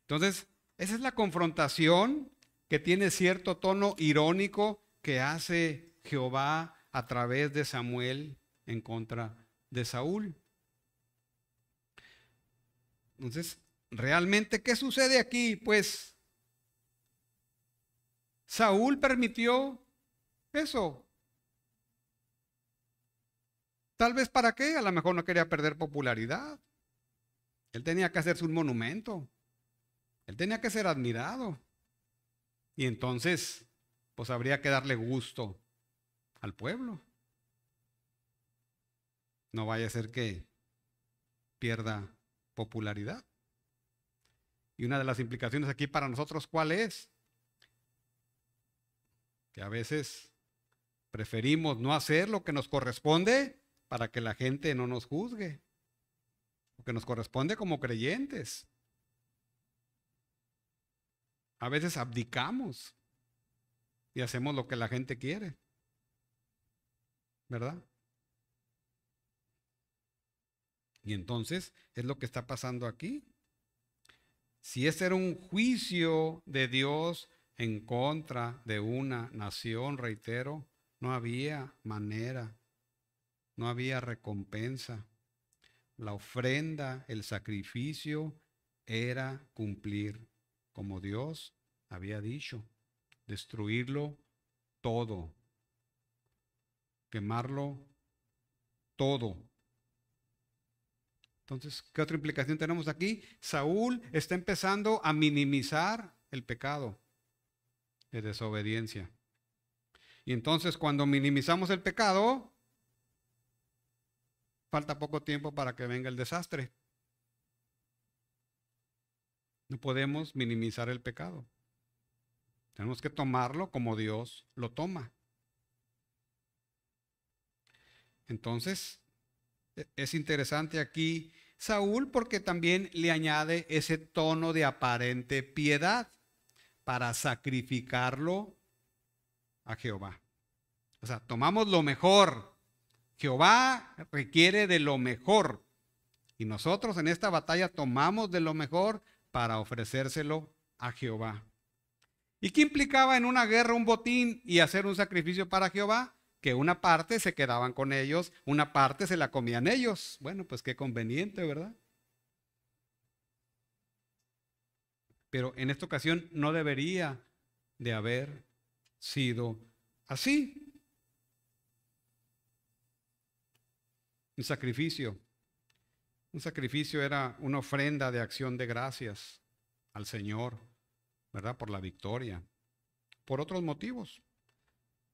Entonces, esa es la confrontación que tiene cierto tono irónico que hace Jehová a través de Samuel en contra de Saúl. Entonces, ¿realmente qué sucede aquí? Pues Saúl permitió eso. Tal vez para qué, a lo mejor no quería perder popularidad. Él tenía que hacerse un monumento. Él tenía que ser admirado. Y entonces, pues habría que darle gusto al pueblo. No vaya a ser que pierda popularidad. Y una de las implicaciones aquí para nosotros, ¿cuál es? Que a veces preferimos no hacer lo que nos corresponde para que la gente no nos juzgue. Lo que nos corresponde como creyentes. A veces abdicamos y hacemos lo que la gente quiere, ¿verdad? Y entonces es lo que está pasando aquí. Si ese era un juicio de Dios en contra de una nación, reitero, no había manera, no había recompensa. La ofrenda, el sacrificio era cumplir como Dios había dicho, destruirlo todo, quemarlo todo. Entonces, ¿qué otra implicación tenemos aquí? Saúl está empezando a minimizar el pecado de desobediencia. Y entonces, cuando minimizamos el pecado, falta poco tiempo para que venga el desastre. No podemos minimizar el pecado. Tenemos que tomarlo como Dios lo toma. Entonces, es interesante aquí Saúl porque también le añade ese tono de aparente piedad para sacrificarlo a Jehová. O sea, tomamos lo mejor. Jehová requiere de lo mejor. Y nosotros en esta batalla tomamos de lo mejor para ofrecérselo a Jehová. ¿Y qué implicaba en una guerra un botín y hacer un sacrificio para Jehová? Que una parte se quedaban con ellos, una parte se la comían ellos. Bueno, pues qué conveniente, ¿verdad? Pero en esta ocasión no debería de haber sido así. Un sacrificio era una ofrenda de acción de gracias al Señor, ¿verdad? Por la victoria, por otros motivos.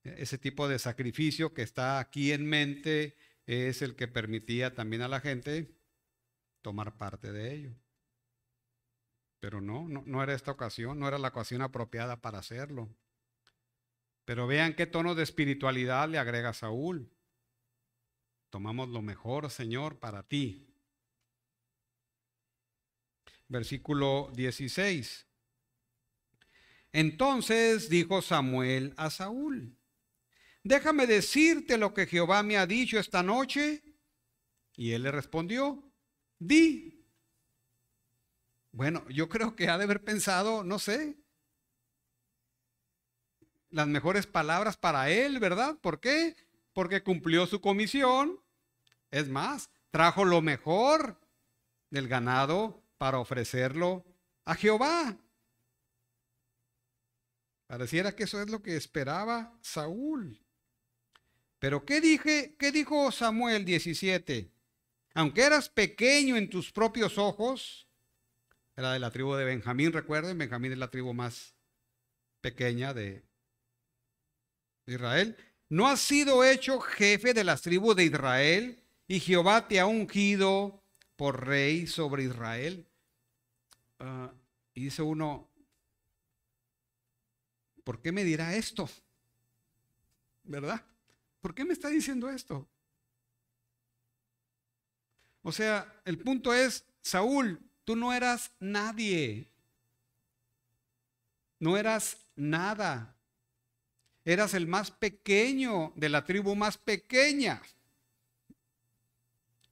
Ese tipo de sacrificio que está aquí en mente es el que permitía también a la gente tomar parte de ello. Pero no era esta ocasión, no era la ocasión apropiada para hacerlo. Pero vean qué tono de espiritualidad le agrega Saúl. Tomamos lo mejor, Señor, para ti. Versículo 16. Entonces dijo Samuel a Saúl: déjame decirte lo que Jehová me ha dicho esta noche. Y él le respondió: di. Bueno, yo creo que ha de haber pensado, no sé, las mejores palabras para él, ¿verdad? ¿Por qué? Porque cumplió su comisión. Es más, trajo lo mejor del ganado para ofrecerlo a Jehová. Pareciera que eso es lo que esperaba Saúl. Pero ¿qué dijo Samuel 17? Aunque eras pequeño en tus propios ojos, era de la tribu de Benjamín, recuerden, Benjamín es la tribu más pequeña de Israel. No has sido hecho jefe de las tribus de Israel y Jehová te ha ungido por rey sobre Israel. Y dice uno, ¿por qué me dirá esto? ¿Verdad? ¿Por qué me está diciendo esto? O sea, el punto es, Saúl, tú no eras nadie. No eras nada. Eras el más pequeño de la tribu más pequeña.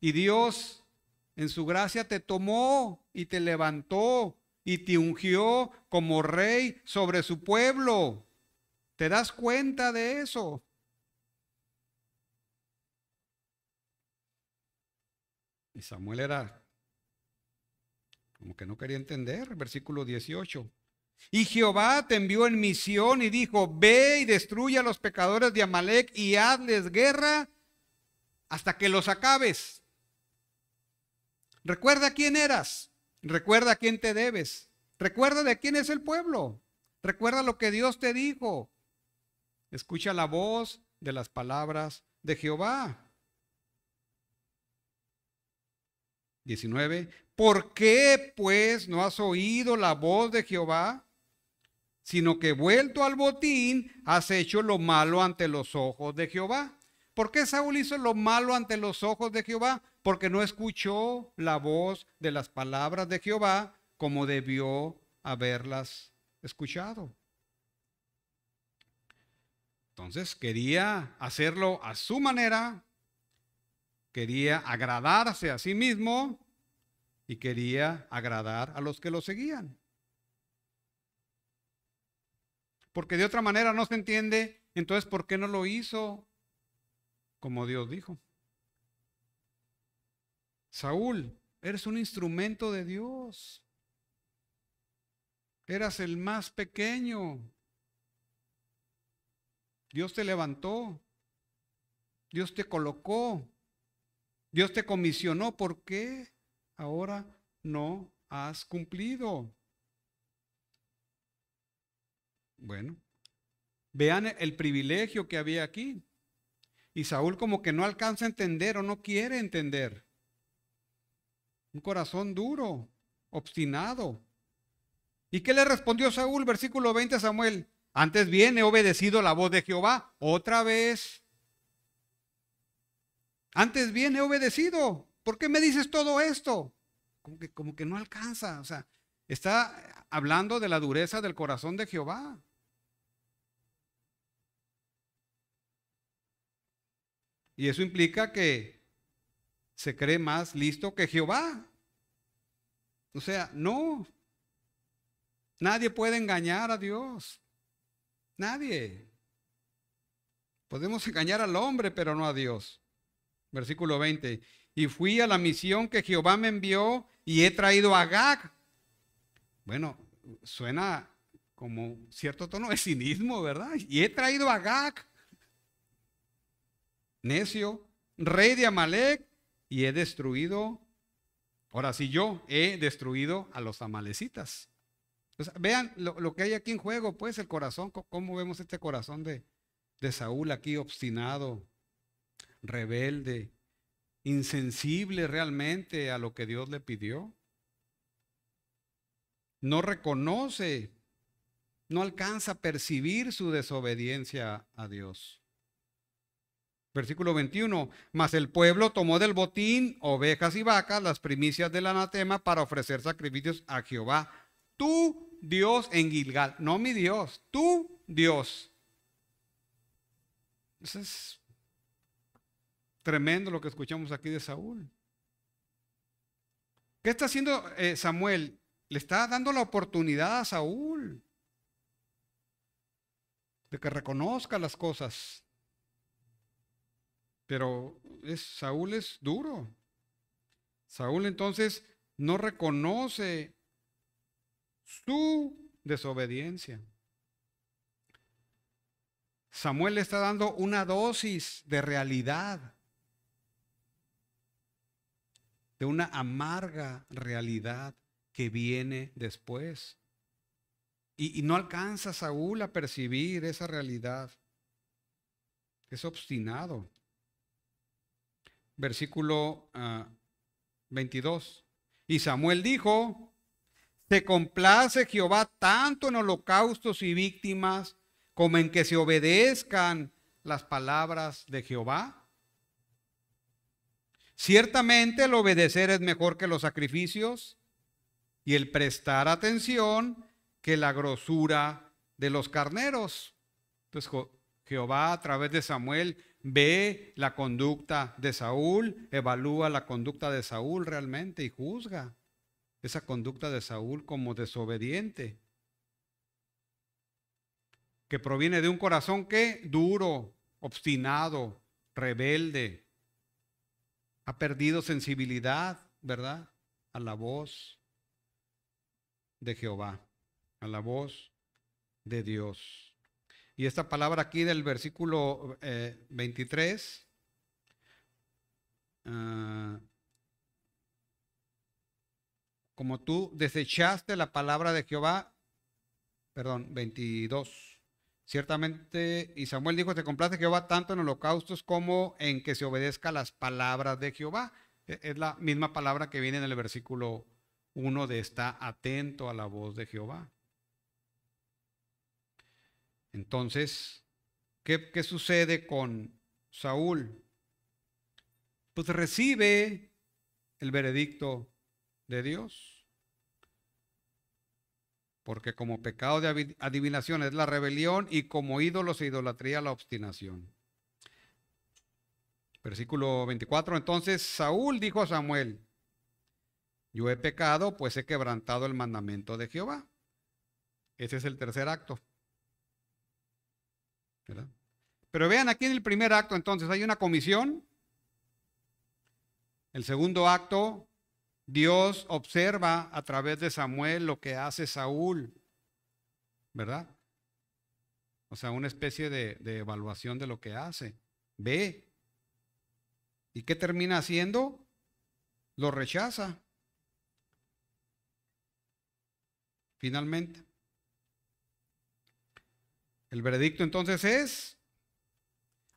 Y Dios en su gracia te tomó y te levantó y te ungió como rey sobre su pueblo. ¿Te das cuenta de eso? Y Samuel era como que no quería entender, versículo 18. Y Jehová te envió en misión y dijo, ve y destruye a los pecadores de Amalec y hazles guerra hasta que los acabes. Recuerda quién eras, recuerda a quién te debes, recuerda de quién es el pueblo, recuerda lo que Dios te dijo. Escucha la voz de las palabras de Jehová. 19. ¿Por qué pues no has oído la voz de Jehová? Sino que vuelto al botín has hecho lo malo ante los ojos de Jehová. ¿Por qué Saúl hizo lo malo ante los ojos de Jehová? Porque no escuchó la voz de las palabras de Jehová como debió haberlas escuchado. Entonces quería hacerlo a su manera, quería agradarse a sí mismo y quería agradar a los que lo seguían. Porque de otra manera no se entiende, entonces ¿por qué no lo hizo como Dios dijo? Saúl, eres un instrumento de Dios. Eras el más pequeño. Dios te levantó. Dios te colocó. Dios te comisionó. ¿Por qué ahora no has cumplido? Bueno, vean el privilegio que había aquí. Y Saúl como que no alcanza a entender o no quiere entender. Un corazón duro, obstinado. ¿Y qué le respondió Saúl? Versículo 20 a Samuel. Antes bien he obedecido la voz de Jehová. Otra vez. Antes bien he obedecido. ¿Por qué me dices todo esto? Como que no alcanza. O sea, está hablando de la dureza del corazón de Jehová. Y eso implica que se cree más listo que Jehová. O sea, no. Nadie puede engañar a Dios. Nadie. Podemos engañar al hombre, pero no a Dios. Versículo 20. Y fui a la misión que Jehová me envió y he traído a Agag. Bueno, suena como cierto tono de cinismo, ¿verdad? Y he traído a Agag, necio, rey de Amalec, y he destruido, ahora sí yo he destruido a los amalecitas. O sea, vean lo que hay aquí en juego, pues el corazón, cómo vemos este corazón de Saúl aquí obstinado, rebelde, insensible realmente a lo que Dios le pidió. No reconoce, no alcanza a percibir su desobediencia a Dios. Versículo 21, mas el pueblo tomó del botín ovejas y vacas, las primicias del anatema, para ofrecer sacrificios a Jehová, tu Dios en Gilgal. No mi Dios, tu Dios. Eso es tremendo lo que escuchamos aquí de Saúl. ¿Qué está haciendo Samuel? Le está dando la oportunidad a Saúl de que reconozca las cosas. Pero Saúl es duro. Saúl entonces no reconoce su desobediencia. Samuel le está dando una dosis de realidad, de una amarga realidad que viene después. Y no alcanza Saúl a percibir esa realidad. Es obstinado. Versículo 22. Y Samuel dijo: se complace Jehová tanto en holocaustos y víctimas como en que se obedezcan las palabras de Jehová. Ciertamente el obedecer es mejor que los sacrificios y el prestar atención que la grosura de los carneros. Entonces Jehová a través de Samuel ve la conducta de Saúl, evalúa la conducta de Saúl realmente y juzga esa conducta de Saúl como desobediente, que proviene de un corazón que duro, obstinado, rebelde, ha perdido sensibilidad, ¿verdad? A la voz de Jehová, a la voz de Dios. Y esta palabra aquí del versículo 23, como tú desechaste la palabra de Jehová, perdón, 22. Ciertamente, y Samuel dijo, te complace Jehová tanto en holocaustos como en que se obedezca las palabras de Jehová. Es la misma palabra que viene en el versículo 1 de está atento a la voz de Jehová. Entonces, ¿qué sucede con Saúl? Pues recibe el veredicto de Dios. Porque como pecado de adivinación es la rebelión y como ídolos e idolatría la obstinación. Versículo 24, entonces Saúl dijo a Samuel, yo he pecado, pues he quebrantado el mandamiento de Jehová. Ese es el tercer acto, ¿verdad? Pero vean aquí en el primer acto, entonces hay una comisión. El segundo acto, Dios observa a través de Samuel lo que hace Saúl, ¿verdad? O sea, una especie de evaluación de lo que hace. Ve. ¿Y qué termina haciendo? Lo rechaza. Finalmente. El veredicto entonces es,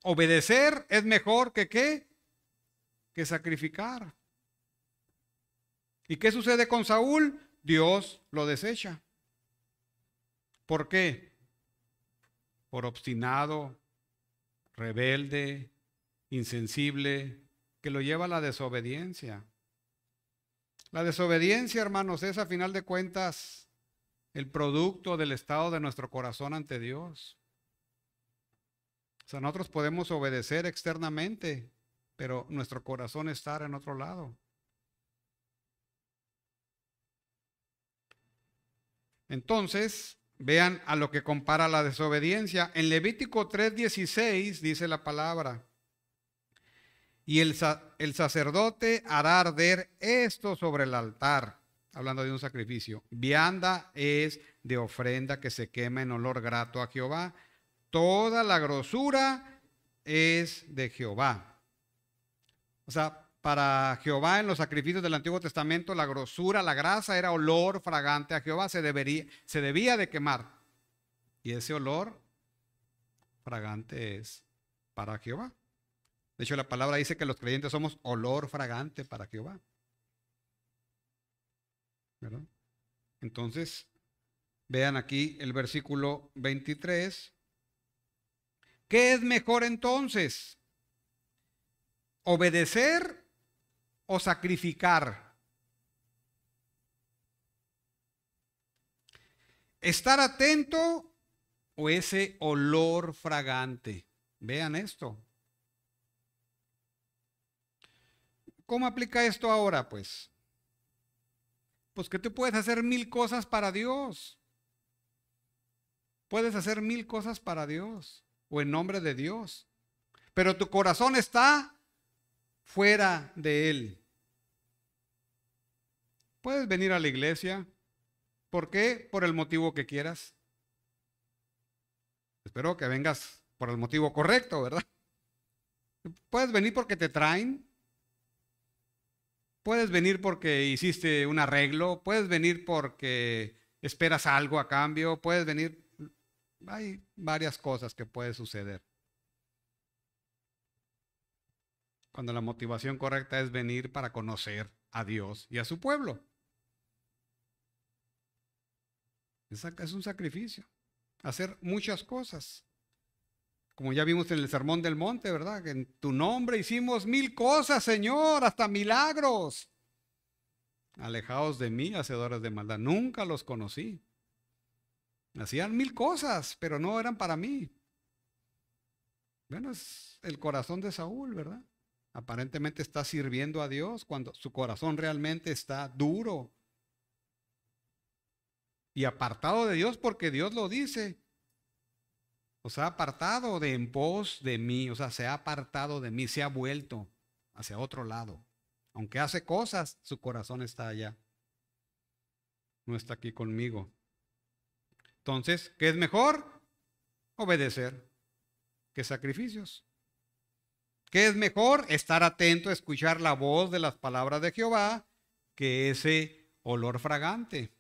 obedecer es mejor que ¿qué? Que sacrificar. ¿Y qué sucede con Saúl? Dios lo desecha. ¿Por qué? Por obstinado, rebelde, insensible, que lo lleva a la desobediencia. La desobediencia, hermanos, es a final de cuentas el producto del estado de nuestro corazón ante Dios. O sea, nosotros podemos obedecer externamente, pero nuestro corazón está en otro lado. Entonces, vean a lo que compara la desobediencia. En Levítico 3:16 dice la palabra, y el sacerdote hará arder esto sobre el altar, hablando de un sacrificio. Vianda es de ofrenda que se quema en olor grato a Jehová. Toda la grosura es de Jehová. O sea, para Jehová en los sacrificios del Antiguo Testamento, la grosura, la grasa era olor fragante a Jehová, se debía de quemar. Y ese olor fragante es para Jehová. De hecho, la palabra dice que los creyentes somos olor fragante para Jehová, ¿verdad? Entonces, vean aquí el versículo 23. ¿Qué es mejor entonces? ¿Obedecer o sacrificar? ¿Estar atento o ese olor fragante? Vean esto. ¿Cómo aplica esto ahora, pues? Pues que tú puedes hacer 1000 cosas para Dios. Puedes hacer 1000 cosas para Dios o en nombre de Dios. Pero tu corazón está fuera de Él. Puedes venir a la iglesia. ¿Por qué? Por el motivo que quieras. Espero que vengas por el motivo correcto, ¿verdad? Puedes venir porque te traen. Puedes venir porque hiciste un arreglo. Puedes venir porque esperas algo a cambio. Puedes venir. Hay varias cosas que pueden suceder. Cuando la motivación correcta es venir para conocer a Dios y a su pueblo. Es un sacrificio. hacer muchas cosas. Como ya vimos en el Sermón del Monte, ¿verdad? Que en tu nombre hicimos 1000 cosas, Señor, hasta milagros. Alejaos de mí, hacedores de maldad. Nunca los conocí. Hacían 1000 cosas, pero no eran para mí. Bueno, es el corazón de Saúl, ¿verdad? Aparentemente está sirviendo a Dios cuando su corazón realmente está duro y apartado de Dios, porque Dios lo dice. O sea, apartado de en pos de mí, o sea, se ha apartado de mí, se ha vuelto hacia otro lado. Aunque hace cosas, su corazón está allá. No está aquí conmigo. Entonces, ¿qué es mejor? Obedecer. ¿Qué sacrificios? ¿Qué es mejor? Estar atento a escuchar la voz de las palabras de Jehová que ese olor fragante.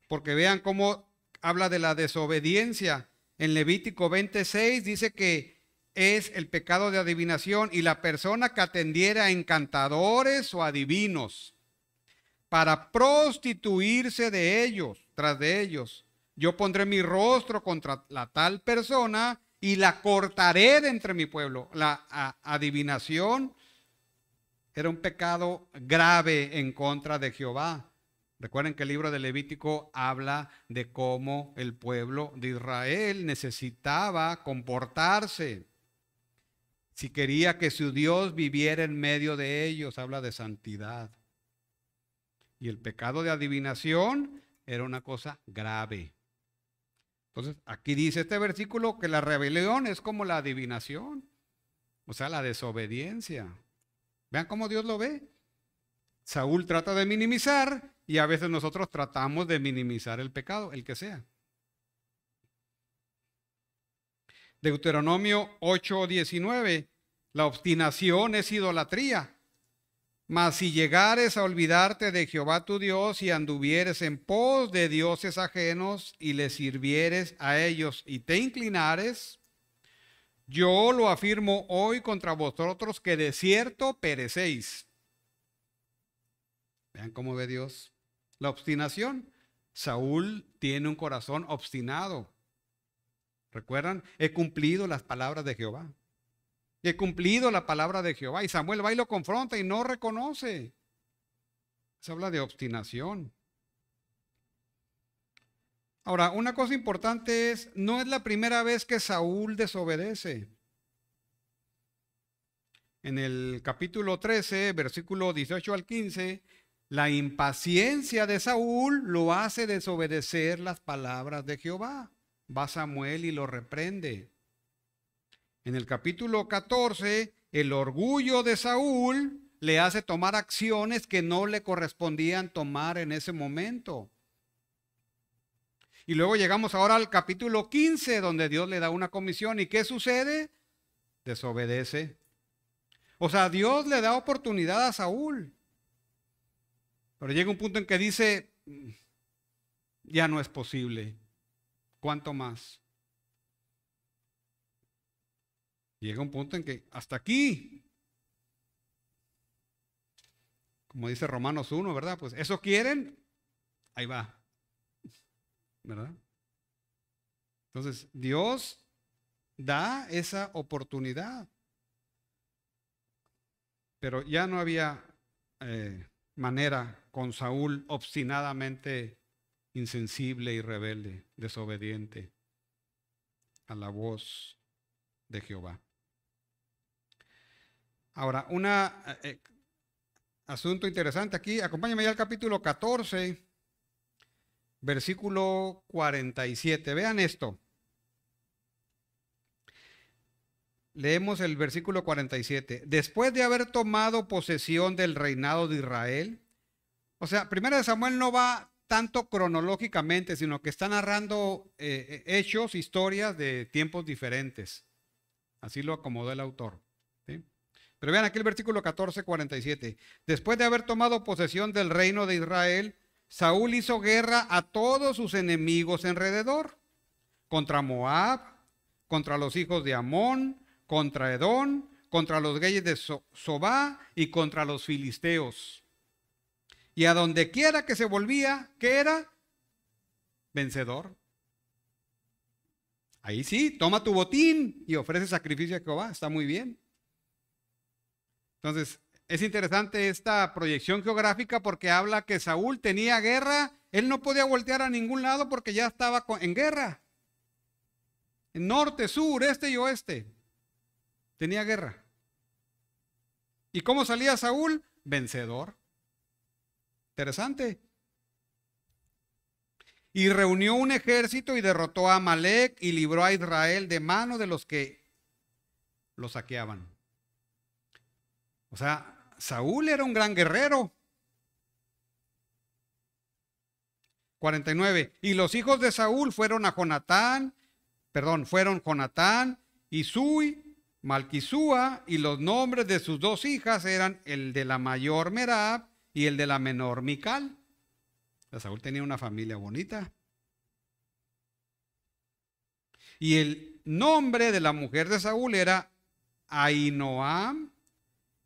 Porque vean cómo habla de la desobediencia. En Levítico 26 dice que es el pecado de adivinación y la persona que atendiera a encantadores o adivinos para prostituirse de ellos, tras de ellos. Yo pondré mi rostro contra la tal persona y la cortaré de entre mi pueblo. La adivinación era un pecado grave en contra de Jehová. Recuerden que el libro de Levítico habla de cómo el pueblo de Israel necesitaba comportarse. Si quería que su Dios viviera en medio de ellos, habla de santidad. Y el pecado de adivinación era una cosa grave. Entonces, aquí dice este versículo que la rebelión es como la adivinación, o sea, la desobediencia. Vean cómo Dios lo ve. Saúl trata de minimizar y a veces nosotros tratamos de minimizar el pecado, el que sea. Deuteronomio 8:19, la obstinación es idolatría. Mas si llegares a olvidarte de Jehová tu Dios y anduvieres en pos de dioses ajenos y les sirvieres a ellos y te inclinares, yo lo afirmo hoy contra vosotros que de cierto perecéis. Vean cómo ve Dios la obstinación. Saúl tiene un corazón obstinado. ¿Recuerdan? He cumplido las palabras de Jehová. He cumplido la palabra de Jehová. Y Samuel va y lo confronta y no reconoce. Se habla de obstinación. Ahora, una cosa importante es, no es la primera vez que Saúl desobedece. En el capítulo 13, versículo 18 al 15, la impaciencia de Saúl lo hace desobedecer las palabras de Jehová. Va Samuel y lo reprende. En el capítulo 14, el orgullo de Saúl le hace tomar acciones que no le correspondían tomar en ese momento. Y luego llegamos ahora al capítulo 15, donde Dios le da una comisión. ¿Y qué sucede? Desobedece. O sea, Dios le da oportunidad a Saúl. Pero llega un punto en que dice, ya no es posible. ¿Cuánto más? Llega un punto en que hasta aquí, como dice Romanos 1, ¿verdad? Pues eso quieren, ahí va, ¿verdad? Entonces, Dios da esa oportunidad. Pero ya no había manera con Saúl obstinadamente insensible y rebelde, desobediente a la voz de Jehová. Ahora, un asunto interesante aquí, acompáñame ya al capítulo 14, versículo 47. Vean esto. Leemos el versículo 47. Después de haber tomado posesión del reinado de Israel, o sea, primero de Samuel no va tanto cronológicamente, sino que está narrando hechos, historias de tiempos diferentes. Así lo acomodó el autor. ¿Sí? Pero vean aquí el versículo 14, 47. Después de haber tomado posesión del reino de Israel, Saúl hizo guerra a todos sus enemigos alrededor, contra Moab, contra los hijos de Amón, contra Edom, contra los reyes de Sobá y contra los filisteos. Y a donde quiera que se volvía, ¿qué era? Vencedor. Ahí sí, toma tu botín y ofrece sacrificio a Jehová, está muy bien. Entonces, es interesante esta proyección geográfica porque habla que Saúl tenía guerra, él no podía voltear a ningún lado porque ya estaba en guerra. En norte, sur, este y oeste, tenía guerra. ¿Y cómo salía Saúl? Vencedor. Interesante. Y reunió un ejército y derrotó a Amalec y libró a Israel de mano de los que lo saqueaban. O sea, Saúl era un gran guerrero. 49. Y los hijos de Saúl fueron Jonatán, Isui, Malquisúa, y los nombres de sus dos hijas eran el de la mayor Merab y el de la menor Mical. Saúl tenía una familia bonita. Y el nombre de la mujer de Saúl era Ahinoam,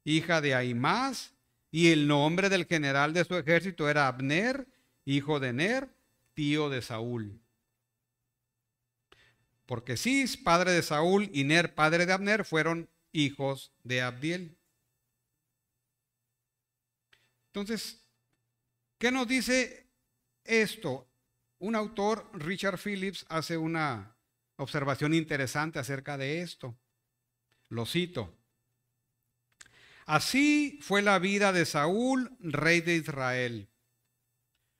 hija de Ahimás, y el nombre del general de su ejército era Abner, hijo de Ner, tío de Saúl. Porque Cis, padre de Saúl, y Ner, padre de Abner, fueron hijos de Abdiel. Entonces, ¿qué nos dice esto? Un autor, Richard Phillips, hace una observación interesante acerca de esto. Lo cito. Así fue la vida de Saúl, rey de Israel.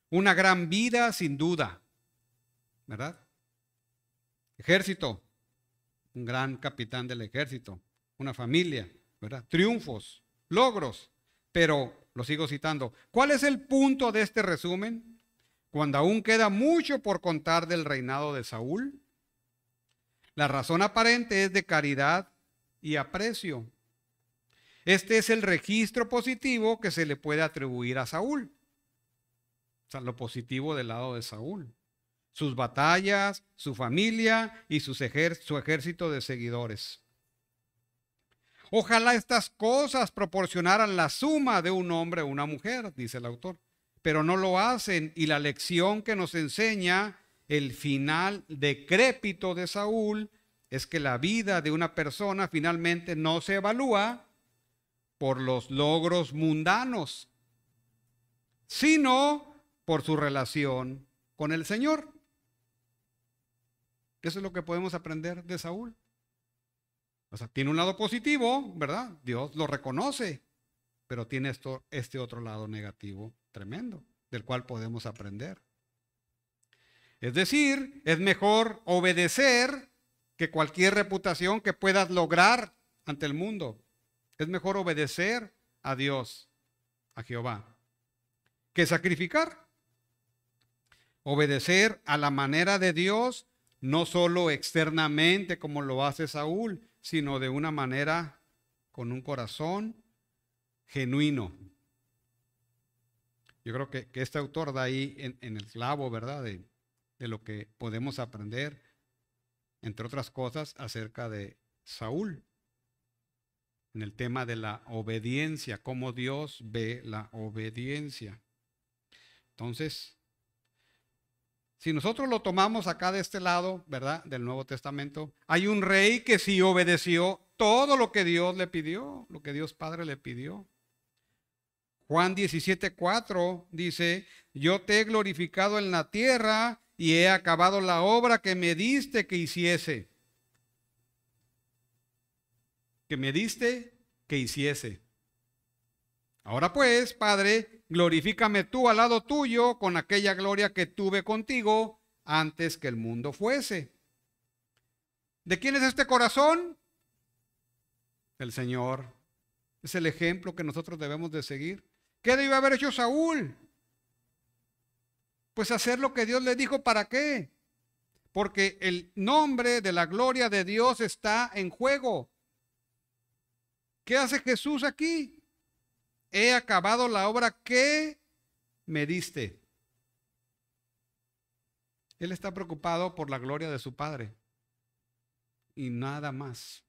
Una gran vida sin duda, ¿verdad? Ejército, un gran capitán del ejército, una familia, ¿verdad? Triunfos, logros, pero lo sigo citando. ¿Cuál es el punto de este resumen? Cuando aún queda mucho por contar del reinado de Saúl, la razón aparente es de caridad y aprecio. Este es el registro positivo que se le puede atribuir a Saúl. O sea, lo positivo del lado de Saúl. Sus batallas, su familia y su ejército de seguidores. Ojalá estas cosas proporcionaran la suma de un hombre o una mujer, dice el autor, pero no lo hacen, y la lección que nos enseña el final decrépito de Saúl es que la vida de una persona finalmente no se evalúa por los logros mundanos, sino por su relación con el Señor. Eso es lo que podemos aprender de Saúl. O sea, tiene un lado positivo, ¿verdad? Dios lo reconoce, pero tiene este otro lado negativo tremendo, del cual podemos aprender. Es decir, es mejor obedecer que cualquier reputación que puedas lograr ante el mundo. Es mejor obedecer a Dios, a Jehová, que sacrificar. Obedecer a la manera de Dios, no solo externamente como lo hace Saúl, sino de una manera con un corazón genuino. Yo creo que este autor da ahí en el clavo, ¿verdad? De lo que podemos aprender, entre otras cosas, acerca de Saúl. En el tema de la obediencia, cómo Dios ve la obediencia. Entonces, si nosotros lo tomamos acá de este lado, ¿verdad? Del Nuevo Testamento, hay un rey que sí obedeció todo lo que Dios le pidió, lo que Dios Padre le pidió. Juan 17:4 dice, yo te he glorificado en la tierra y he acabado la obra que me diste que hiciese. Que me diste que hiciese. Ahora pues, Padre, glorifícame tú al lado tuyo con aquella gloria que tuve contigo antes que el mundo fuese. ¿De quién es este corazón? El Señor. Es el ejemplo que nosotros debemos de seguir. ¿Qué debió haber hecho Saúl? Pues hacer lo que Dios le dijo. ¿Para qué? Porque el nombre de la gloria de Dios está en juego. ¿Qué hace Jesús aquí? He acabado la obra que me diste. Él está preocupado por la gloria de su Padre y nada más.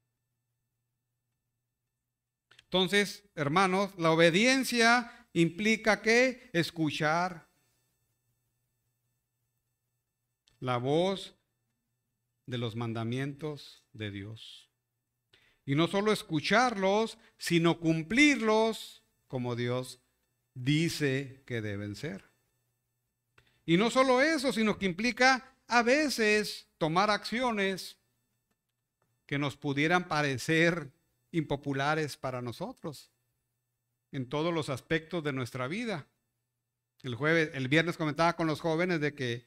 Entonces, hermanos, la obediencia implica que escuchar la voz de los mandamientos de Dios. Y no solo escucharlos, sino cumplirlos como Dios dice que deben ser. Y no solo eso, sino que implica a veces tomar acciones que nos pudieran parecer impopulares para nosotros en todos los aspectos de nuestra vida. El viernes comentaba con los jóvenes de que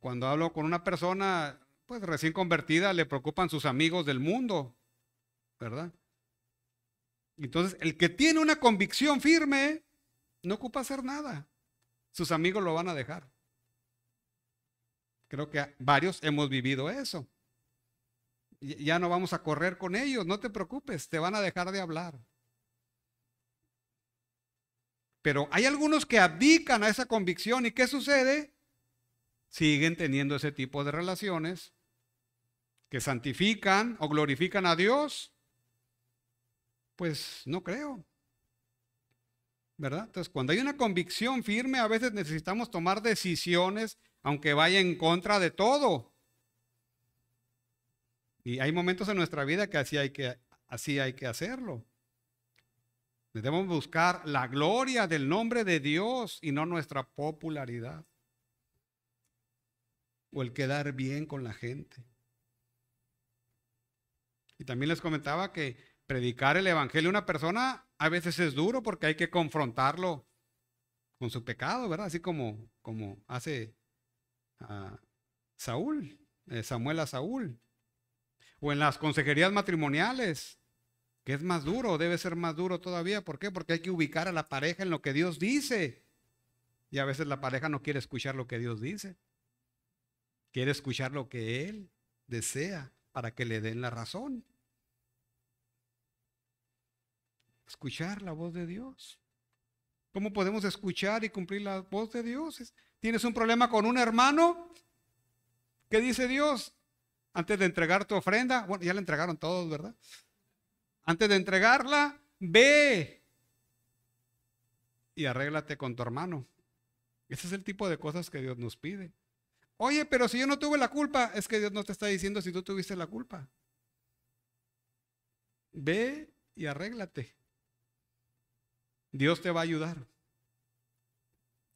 cuando hablo con una persona pues recién convertida le preocupan sus amigos del mundo, ¿verdad? Entonces, el que tiene una convicción firme no ocupa hacer nada. Sus amigos lo van a dejar. Creo que varios hemos vivido eso. Ya no vamos a correr con ellos, no te preocupes, te van a dejar de hablar. Pero hay algunos que abdican a esa convicción y ¿qué sucede? Siguen teniendo ese tipo de relaciones que santifican o glorifican a Dios. Pues no creo, ¿verdad? Entonces, cuando hay una convicción firme, a veces necesitamos tomar decisiones, aunque vaya en contra de todo. Y hay momentos en nuestra vida que así hay que hacerlo. Debemos buscar la gloria del nombre de Dios y no nuestra popularidad o el quedar bien con la gente. Y también les comentaba que predicar el evangelio a una persona a veces es duro porque hay que confrontarlo con su pecado, ¿verdad? Así como hace Samuel a Saúl. O en las consejerías matrimoniales, que es más duro, debe ser más duro todavía. ¿Por qué? Porque hay que ubicar a la pareja en lo que Dios dice. Y a veces la pareja no quiere escuchar lo que Dios dice. Quiere escuchar lo que Él desea para que le den la razón. Escuchar la voz de Dios. ¿Cómo podemos escuchar y cumplir la voz de Dios? ¿Tienes un problema con un hermano? ¿Qué dice Dios? Antes de entregar tu ofrenda, bueno, ya la entregaron todos, ¿verdad? Antes de entregarla, ve y arréglate con tu hermano. Ese es el tipo de cosas que Dios nos pide. Oye, pero si yo no tuve la culpa, es que Dios no te está diciendo si tú tuviste la culpa. Ve y arréglate. Dios te va a ayudar.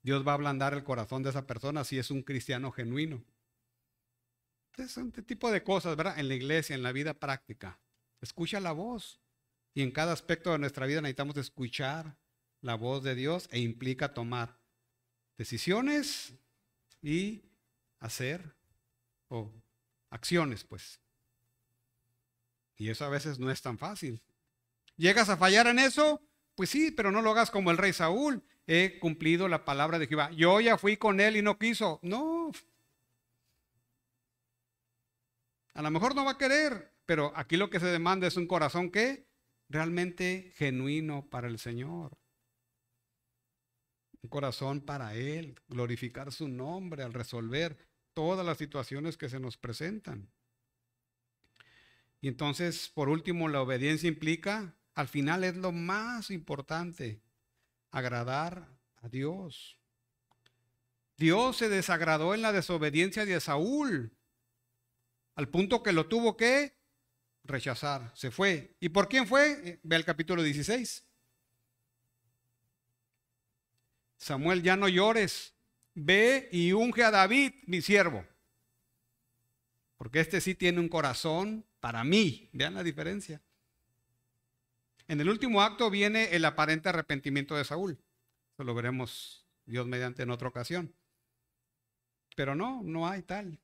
Dios va a ablandar el corazón de esa persona si es un cristiano genuino. Es un tipo de cosas, ¿verdad? En la iglesia, en la vida práctica. Escucha la voz. Y en cada aspecto de nuestra vida necesitamos escuchar la voz de Dios e implica tomar decisiones y hacer acciones, pues. Y eso a veces no es tan fácil. ¿Llegas a fallar en eso? Pues sí, pero no lo hagas como el rey Saúl. He cumplido la palabra de Jehová. Yo ya fui con él y no quiso. No. A lo mejor no va a querer, pero aquí lo que se demanda es un corazón que realmente genuino para el Señor. Un corazón para Él, glorificar su nombre al resolver todas las situaciones que se nos presentan. Y entonces, por último, la obediencia implica, al final es lo más importante, agradar a Dios. Dios se desagradó en la desobediencia de Saúl, al punto que lo tuvo que rechazar, se fue. ¿Y por quién fue? Ve al capítulo 16. Samuel, ya no llores, ve y unge a David, mi siervo. Porque este sí tiene un corazón para mí. Vean la diferencia. En el último acto viene el aparente arrepentimiento de Saúl. Eso lo veremos Dios mediante en otra ocasión. Pero no hay tal.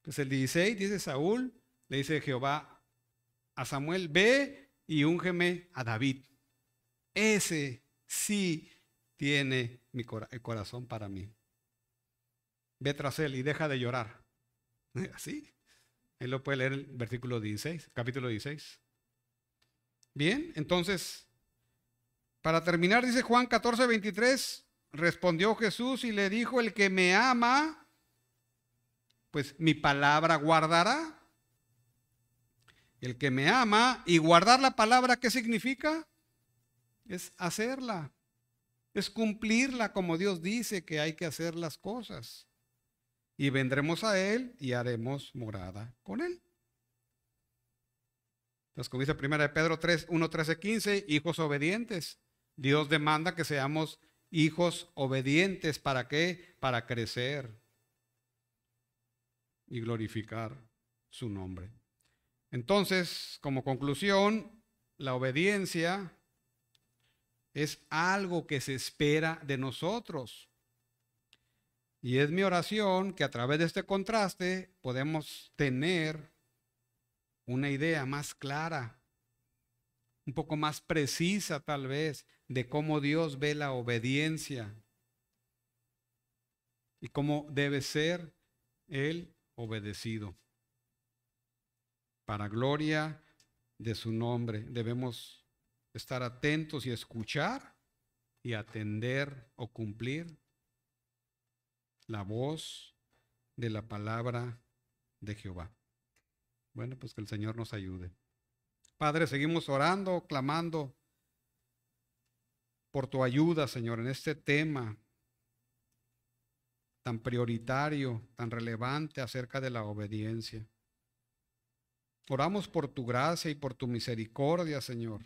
Pues el 16 dice Saúl, le dice Jehová a Samuel, ve y úngeme a David. Ese sí tiene el corazón para mí. Ve tras él y deja de llorar. Así. Él lo puede leer en el versículo 16, capítulo 16. Bien, entonces, para terminar, dice Juan 14:23, respondió Jesús y le dijo, el que me ama, pues mi palabra guardará. El que me ama, y guardar la palabra, ¿qué significa? Es hacerla, es cumplirla como Dios dice que hay que hacer las cosas. y vendremos a Él y haremos morada con Él. Entonces, como dice 1 Pedro 3, 1, 13, 15, hijos obedientes. Dios demanda que seamos hijos obedientes. ¿Para qué? Para crecer y glorificar su nombre. Entonces, como conclusión, la obediencia es algo que se espera de nosotros. Y es mi oración que a través de este contraste podemos tener una idea más clara, un poco más precisa tal vez, de cómo Dios ve la obediencia y cómo debe ser el obedecido. Para gloria de su nombre debemos estar atentos y escuchar y atender o cumplir la voz de la palabra de Jehová. Bueno, pues que el Señor nos ayude. Padre, seguimos orando, clamando por tu ayuda, Señor, en este tema tan prioritario, tan relevante acerca de la obediencia. Oramos por tu gracia y por tu misericordia, Señor.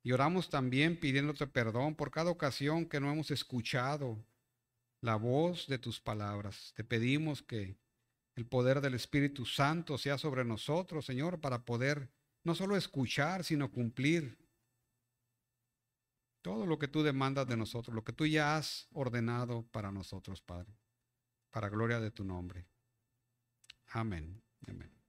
Y oramos también pidiéndote perdón por cada ocasión que no hemos escuchado la voz de tus palabras. Te pedimos que el poder del Espíritu Santo sea sobre nosotros, Señor, para poder no solo escuchar, sino cumplir todo lo que tú demandas de nosotros, lo que tú ya has ordenado para nosotros, Padre, para gloria de tu nombre. Amén. Amén.